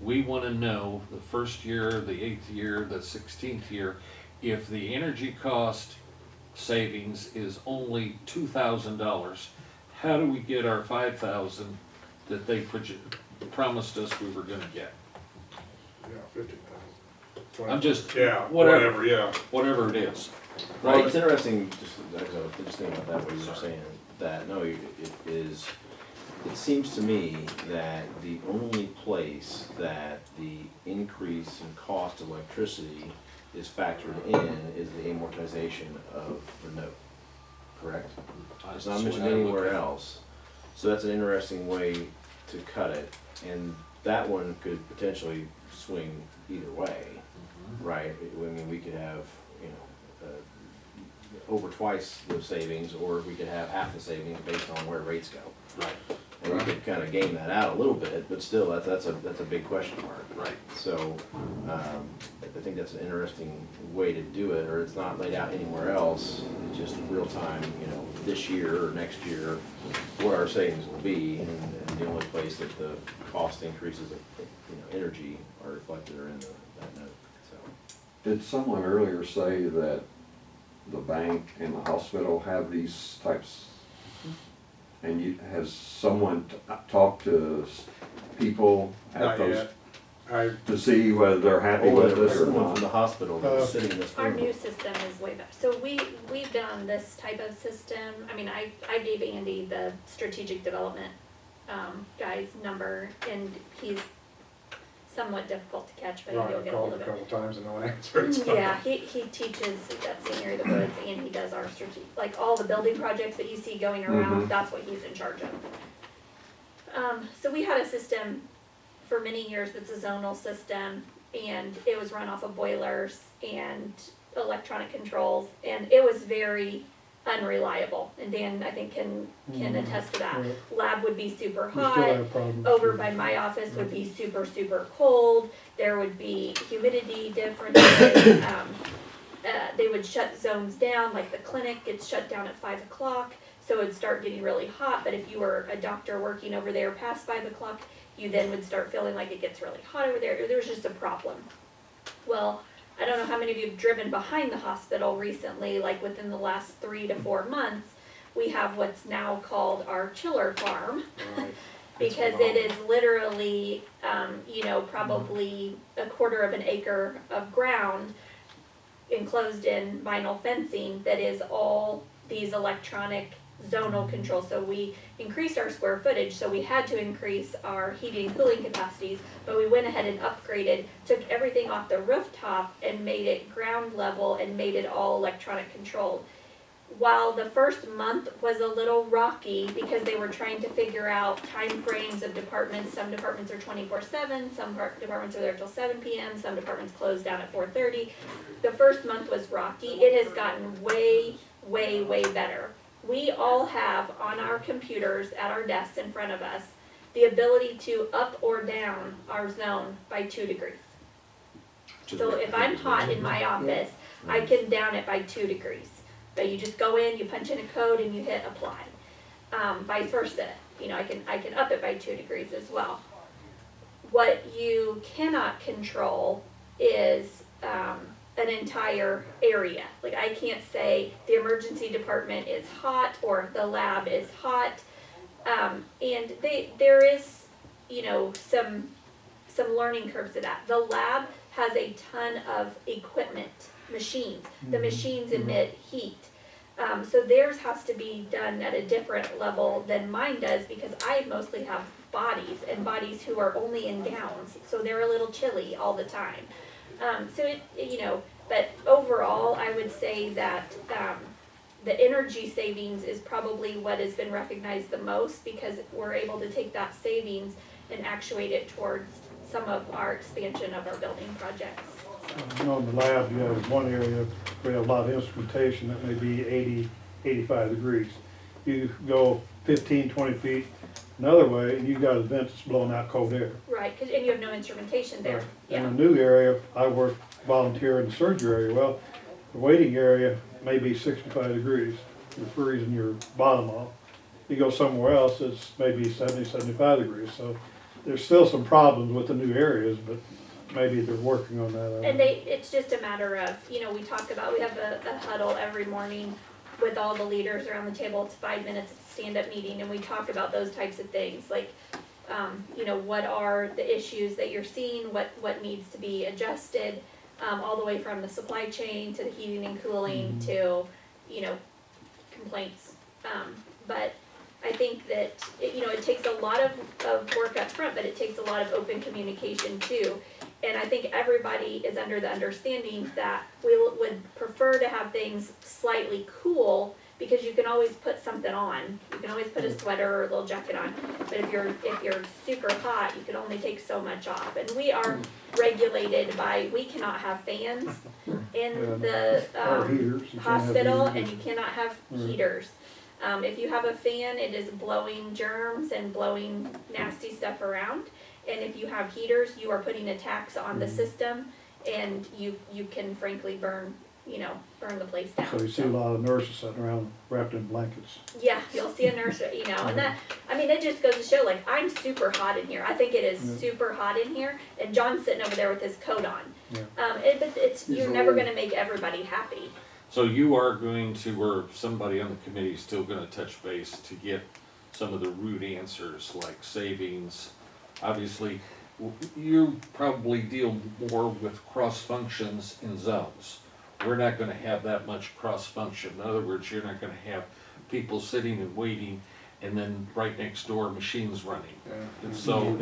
S2: we wanna know the first year, the 8th year, the 16th year, if the energy cost savings is only $2,000, how do we get our $5,000 that they promised us we were gonna get?
S10: Yeah, 50,000.
S2: I'm just,
S10: Yeah,
S2: whatever,
S10: yeah.
S2: whatever it is,
S6: Well,
S2: right?
S6: it's interesting, just thinking about that, what you were saying, that, no, it seems to me that the only place that the increase in cost of electricity is factored in is the amortization of the note, correct? It's not mentioned anywhere else, so that's an interesting way to cut it, and that one could potentially swing either way, right? I mean, we could have, you know, over twice the savings, or we could have half the savings based on where rates go.
S2: Right.
S6: And we could kind of game that out a little bit, but still, that's a big question mark.
S2: Right.
S6: So, I think that's an interesting way to do it, or it's not laid out anywhere else, it's just real time, you know, this year or next year, what our savings will be, and the only place that the cost increases of, you know, energy are reflected are in that note, so.
S3: did someone earlier say that the bank and the hospital have these types? And has someone talked to people at
S10: Not
S3: those,
S10: yet. I,
S3: to see whether they're happy
S6: Or
S3: with
S6: there was
S3: it or
S6: someone from the
S3: not?
S6: hospital that was sitting in this
S8: Our
S6: room.
S8: new system is way better. So we've done this type of system. I mean, I gave Andy the strategic development guy's number, and he's somewhat difficult to catch, but
S10: right,
S8: you'll
S10: I
S8: get a hold
S10: called a
S8: of him.
S10: couple times and no one answered. so.
S8: Yeah, he teaches at St. Mary of the Woods, and he does our like all the building projects that you see going around,
S3: Mhm.
S8: that's what he's in charge of. So we had a system for many years that's a zonal system, and it was run off of boilers and electronic controls, and it was very unreliable. And Dan, I think, can attest to that.
S1: Right.
S8: Lab would be super
S1: We still
S8: hot.
S1: have problems.
S8: Over by my office would be super, super cold. There would be humidity differences. They would shut zones down, like the clinic gets shut down at 5 o'clock, so it'd start getting really hot. But if you were a doctor working over there past 5 o'clock, you then would start feeling like it gets really hot over there. There was just a problem. Well, I don't know how many of you have driven behind the hospital recently, like within the last 3 to 4 months. We have what's now called our chiller farm.
S6: Right.
S8: Because it is literally, probably a quarter of an acre of ground enclosed in vinyl fencing that is all these electronic zonal controls. So we increased our square footage, so we had to increase our heating and cooling capacities, but we went ahead and upgraded, took everything off the rooftop and made it ground level and made it all electronic controlled. While the first month was a little rocky because they were trying to figure out time frames of departments. Some departments are 24/7, some departments are there till 7 p.m., some departments close down at 4:30. The first month was rocky. It has gotten way, way, way better. We all have on our computers at our desks in front of us the ability to up or down our zone by 2 degrees. So if I'm hot in my office, I can down it by 2 degrees. But you just go in, you punch in a code, and you hit apply. Vice versa, I can up it by 2 degrees as well. What you cannot control is an entire area. Like, I can't say the emergency department is hot or the lab is hot. And there is, some learning curves to that. The lab has a ton of equipment, machines. The machines emit heat. So theirs has to be done at a different level than mine does, because I mostly have bodies, and bodies who are only in gowns, so they're a little chilly all the time. But overall, I would say that the energy savings is probably what has been recognized the most, because we're able to take that savings and actuate it towards some of our expansion of our building projects.
S1: In the lab, you have one area where you have a lot of instrumentation that may be 80, 85 degrees. You go 15, 20 feet another way, and you've got a vent that's blowing out cold air.
S8: Right, and you have no instrumentation there.
S1: In
S8: Yeah.
S1: a new area, I volunteer in the surgery area. Well, the waiting area may be 65 degrees. You're freezing your bottom off. You go somewhere else, it's maybe 70, 75 degrees. So there's still some problems with the new areas, but maybe they're working on that.
S8: And it's just a matter of, we have a huddle every morning with all the leaders around the table. It's 5 minutes, it's a stand-up meeting, and we talk about those types of things, like, what are the issues that you're seeing, what needs to be adjusted, all the way from the supply chain to the heating and cooling to, complaints. But I think that, it takes a lot of work up front, but it takes a lot of open communication too. And I think everybody is under the understanding that we would prefer to have things slightly cool, because you can always put something on. You can always put a sweater or a little jacket on. But if you're super hot, you can only take so much off. And we are regulated by, we cannot have fans in the
S1: Or heaters. You can't have
S8: hospital,
S1: heaters.
S8: and you cannot have
S1: Right.
S8: heaters. If you have a fan, it is blowing germs and blowing nasty stuff around. And if you have heaters, you are putting a tax on the system, and you can frankly burn the place down.
S1: So you see a lot of nurses sitting around wrapped in blankets.
S8: Yeah, you'll see a nurse, and that, it just goes to show, like, I'm super hot in here. I think it is super hot in here, and John's sitting over there with his coat on.
S1: Yeah.
S8: But you're never gonna make everybody happy.
S2: So you are going to, or somebody on the committee is still gonna touch base to get some of the root answers, like savings. Obviously, you probably deal more with cross functions in zones. We're not gonna have that much cross function. In other words, you're not gonna have people sitting and waiting, and then right next door, machines running. And so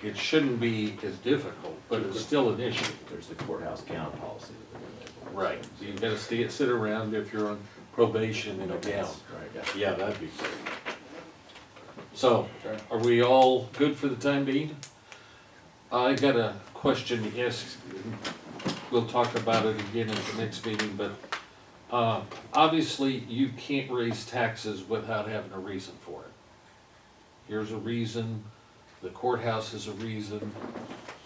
S2: it shouldn't be as difficult, but it's still an issue.
S6: There's the courthouse gown policy.
S2: Right, so you gotta sit around if you're on probation in a gown.
S6: Right, yeah.
S2: Yeah, that'd be great. So, are we all good for the time being? I got a question, yes, we'll talk about it again at the next meeting, but, obviously, you can't raise taxes without having a reason for it. Here's a reason, the courthouse is a reason,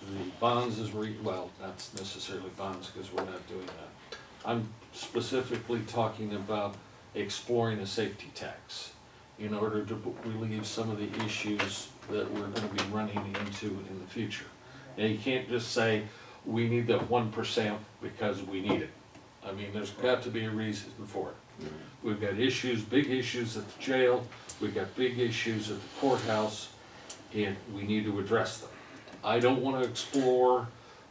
S2: the bonds is well, not necessarily bonds, because we're not doing that. I'm specifically talking about exploring a safety tax in order to relieve some of the issues that we're gonna be running into in the future. Now, you can't just say, we need that 1% because we need it. I mean, there's got to be a reason for it. We've got issues, big issues at the jail, we've got big issues at the courthouse, and we need to address them. I don't wanna explore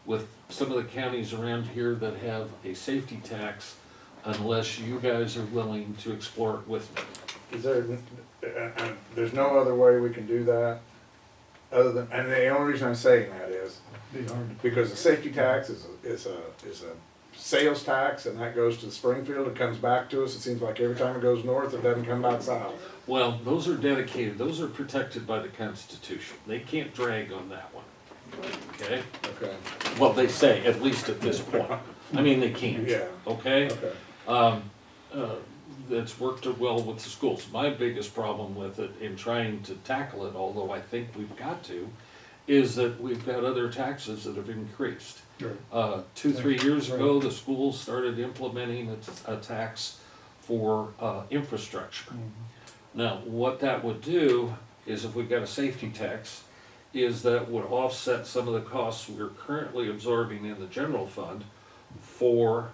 S2: with some of the counties around here that have a safety tax unless you guys are willing to explore it with me.
S10: Is there, there's no other way we can do that, other than, and the only reason I'm saying that is,
S1: Be hard to
S10: because the safety tax is a sales tax, and that goes to Springfield, it comes back to us, it seems like every time it goes north, it doesn't come back south.
S2: Well, those are dedicated, those are protected by the Constitution. They can't drag on that one, okay?
S10: Okay,
S2: Well, they say, at least at this point. I mean, they can't,
S10: yeah,
S2: okay?
S10: okay.
S2: That's worked well with the schools. My biggest problem with it in trying to tackle it, although I think we've got to, is that we've got other taxes that have increased.
S1: Sure.
S2: 2-3 years ago, the schools started implementing a tax for infrastructure. Now, what that would do is if we got a safety tax, is that would offset some of the costs we're currently absorbing in the general fund for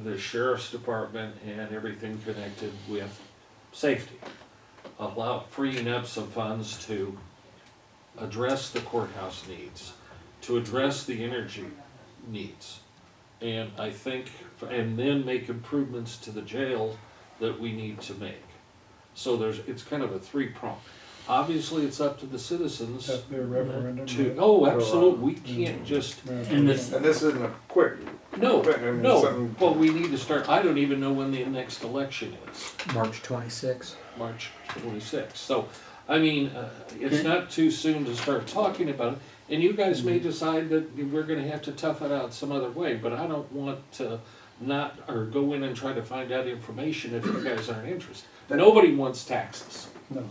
S2: the sheriff's department and everything connected with safety. Freeing up some funds to address the courthouse needs, to address the energy needs. And I think, and then make improvements to the jail that we need to make. So it's kind of a three-prong. Obviously, it's up to the citizens
S1: have to be a referendum.
S2: to, oh, absolutely, we can't just,
S7: And this,
S10: And this isn't a quick,
S2: no,
S10: I mean,
S2: no,
S10: something-
S2: well, we need to start, I don't even know when the next election is,
S9: March 26th.
S2: March 26th. So, I mean, it's not too soon to start talking about it, and you guys may decide that we're gonna have to tough it out some other way, but I don't want to not, or go in and try to find out information if you guys aren't interested. Nobody wants taxes.
S1: No.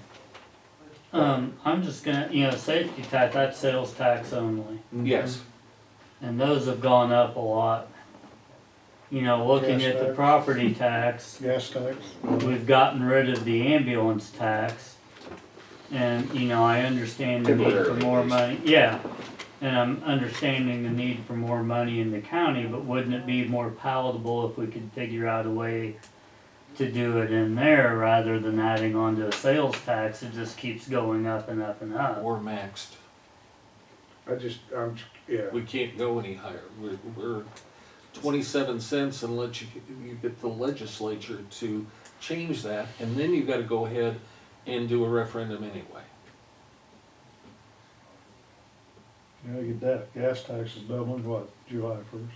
S7: I'm just gonna, safety tax, that's sales tax only.
S2: Yes.
S7: And those have gone up a lot. Looking
S1: Gas
S7: at the
S1: tax.
S7: property tax,
S1: Gas tax.
S7: we've gotten rid of the ambulance tax. And, I understand the need for
S6: Temporarily,
S7: more
S6: at least.
S7: money, yeah. And I'm understanding the need for more money in the county, but wouldn't it be more palatable if we could figure out a way to do it in there rather than adding on to a sales tax? It just keeps going up and up and up.
S2: We're maxed.
S10: yeah.
S2: We can't go any higher. We're 27 cents unless you get the legislature to change that, and then you've gotta go ahead and do a referendum anyway.
S1: You get that, gas tax is doubling, what, July 1st?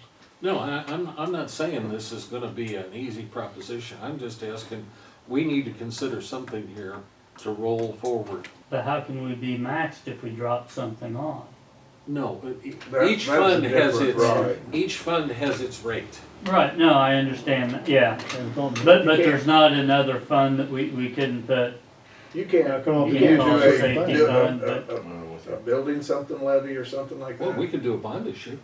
S2: No, I'm not saying this is gonna be an easy proposition. I'm just asking, we need to consider something here to roll forward.
S7: But how can we be matched if we drop something off?
S2: No,
S10: That-
S2: each
S10: that's a
S2: fund has
S10: different
S2: its,
S10: ride.
S2: each fund has its rate.
S7: Right, no, I understand that, yeah.
S1: And it's on-
S7: But there's not another fund that we couldn't put,
S10: You can't,
S1: Yeah, come on,
S10: you
S1: you
S10: can't
S1: can't
S10: do
S1: call it
S10: a,
S1: safety
S10: do
S7: fund, but-
S10: a building something levy or something like
S2: Well,
S10: that?
S2: we could do a bond issue.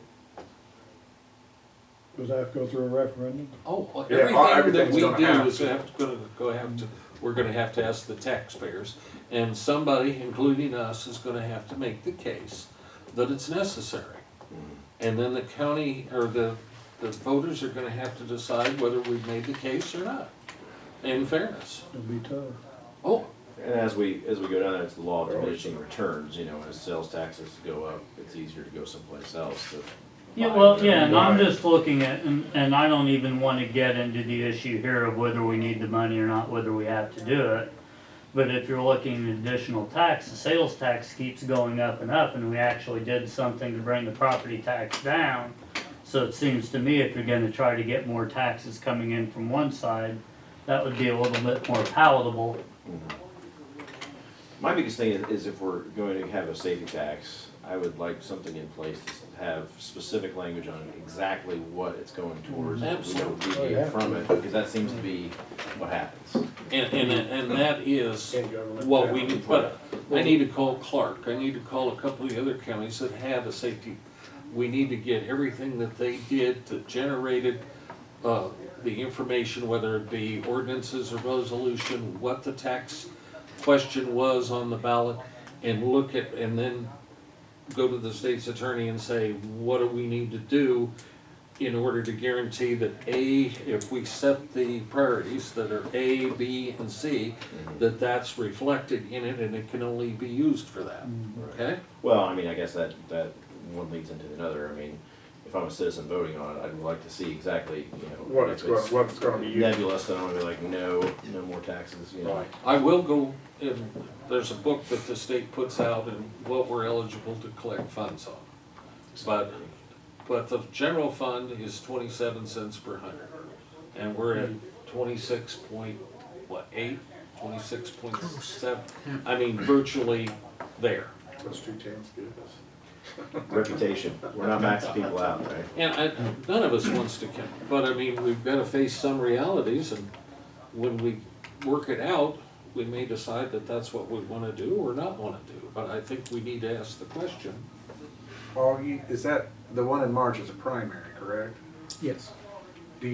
S1: Does that have to go through a referendum?
S2: Oh,
S10: Yeah,
S2: everything that
S10: everything's
S2: we
S10: gonna
S2: do
S10: have
S2: is
S10: to.
S2: we're gonna have to ask the taxpayers. And somebody, including us, is gonna have to make the case that it's necessary. And then the county, or the voters are gonna have to decide whether we've made the case or not, in fairness.
S1: It'll be tough.
S2: Oh,
S6: And as we go down there, it's the law of diminishing returns, as sales taxes go up, it's easier to go someplace else to.
S7: yeah,
S6: buy
S7: well,
S6: them.
S7: yeah, and I'm just looking at, and I don't even wanna get into the issue here of whether we need the money or not, whether we have to do it. But if you're looking at additional tax, the sales tax keeps going up, and we actually did something to bring the property tax down. So it seems to me if you're gonna try to get more taxes coming in from one side, that would be a little bit more palatable.
S6: My biggest thing is if we're going to have a safety tax, I would like something in place to have specific language on exactly what it's going towards. And we don't deviate from it, because that seems to be what happens.
S2: And that is what we need, but I need to call Clark, I need to call a couple of the other counties that have a safety. We need to get everything that they did that generated, the information, whether it be ordinances or resolution, what the tax question was on the ballot, and look at, and then go to the state's attorney and say, what do we need to do in order to guarantee that A, if we set the priorities that are A, B, and C, that that's reflected in it and it can only be used for that, okay?
S6: Well, I mean, I guess that one leads into another. I mean, if I'm a citizen voting on it, I'd like to see exactly,
S10: What
S6: if
S10: it's gonna be used.
S6: nebulous, then I'm gonna be like, no more taxes,
S2: I will go, there's a book that the state puts out and what we're eligible to collect funds on. But the general fund is 27 cents per hundred, and we're at 26.8, 26.7. I mean, virtually there.
S10: Those 2 10s give us.
S6: Reputation, we're not maxing people out, right?
S2: And none of us wants to, but I mean, we've got to face some realities, and when we work it out, we may decide that that's what we want to do or not want to do. But I think we need to ask the question.
S10: Oh, is that, the one in March is a primary, correct?
S9: Yes.
S10: Do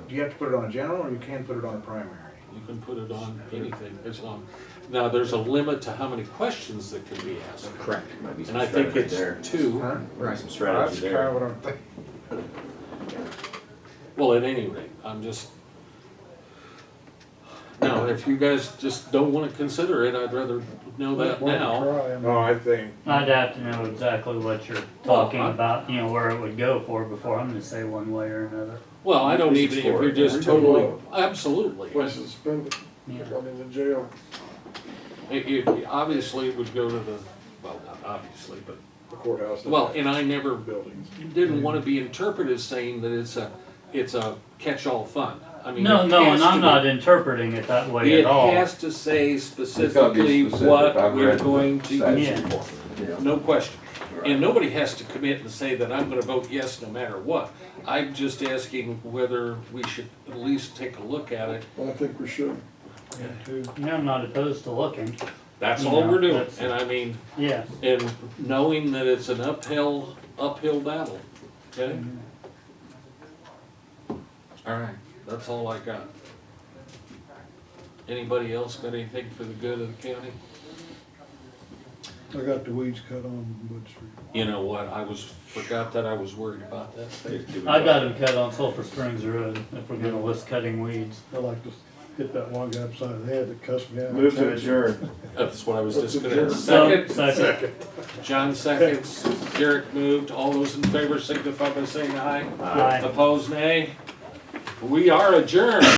S10: you have to put it on a general, or you can put it on a primary?
S2: You can put it on anything as long, now there's a limit to how many questions that can be asked.
S6: Correct. Might be some
S2: And I think
S6: strategy
S2: it's
S6: there.
S2: 2.
S10: Huh?
S6: Might be some strategy
S10: That's
S6: there.
S10: kind of what I'm thinking.
S2: Well, at any rate, I'm just, now, if you guys just don't want to consider it, I'd rather know that now.
S10: No, I think,
S7: I'd have to know exactly what you're talking about, you know, where it would go for before I'm gonna say one way or another.
S2: Well, I don't even, if you're just totally, absolutely.
S11: Places to spend it,
S7: Yeah.
S11: I mean, the jail.
S2: It obviously would go to the, well, not obviously, but,
S10: the courthouse.
S2: well, and I never
S10: Buildings.
S2: didn't want to be interpreted as saying that it's a catch-all fund. I mean,
S7: No,
S2: it
S7: no,
S2: has
S7: and I'm
S2: to
S7: not
S2: be-
S7: interpreting it that way
S2: It
S7: at all.
S2: has to say
S3: It's gotta be
S2: specifically
S3: specific.
S2: what
S3: I've
S2: we're
S3: read the
S2: going to
S3: statute.
S2: use
S7: Yeah.
S2: it for, no question. And nobody has to commit and say that I'm gonna vote yes no matter what. I'm just asking whether we should at least take a look at it.
S11: I think we should.
S7: Yeah, I'm not opposed to looking,
S2: That's
S7: You
S2: all
S7: know,
S2: we're doing,
S7: that's-
S2: and I mean,
S7: yeah.
S2: and knowing that it's an uphill battle, okay? All right, that's all I got. Anybody else got anything for the good of the county?
S1: I got the weeds cut on Wood Street.
S2: You know what, forgot that I was worried about that.
S7: I got him cut on Sulphur Springs Road, if we're gonna list cutting weeds.
S1: I like to hit that one guy upside the head that cussed me out.
S3: Move to adjourn.
S2: That's what I was just gonna,
S11: adjourn.
S2: second,
S7: Second.
S2: John seconds, Derek moved, all those in favor signify by saying aye.
S7: Aye.
S2: Opposed, nay. We are adjourned.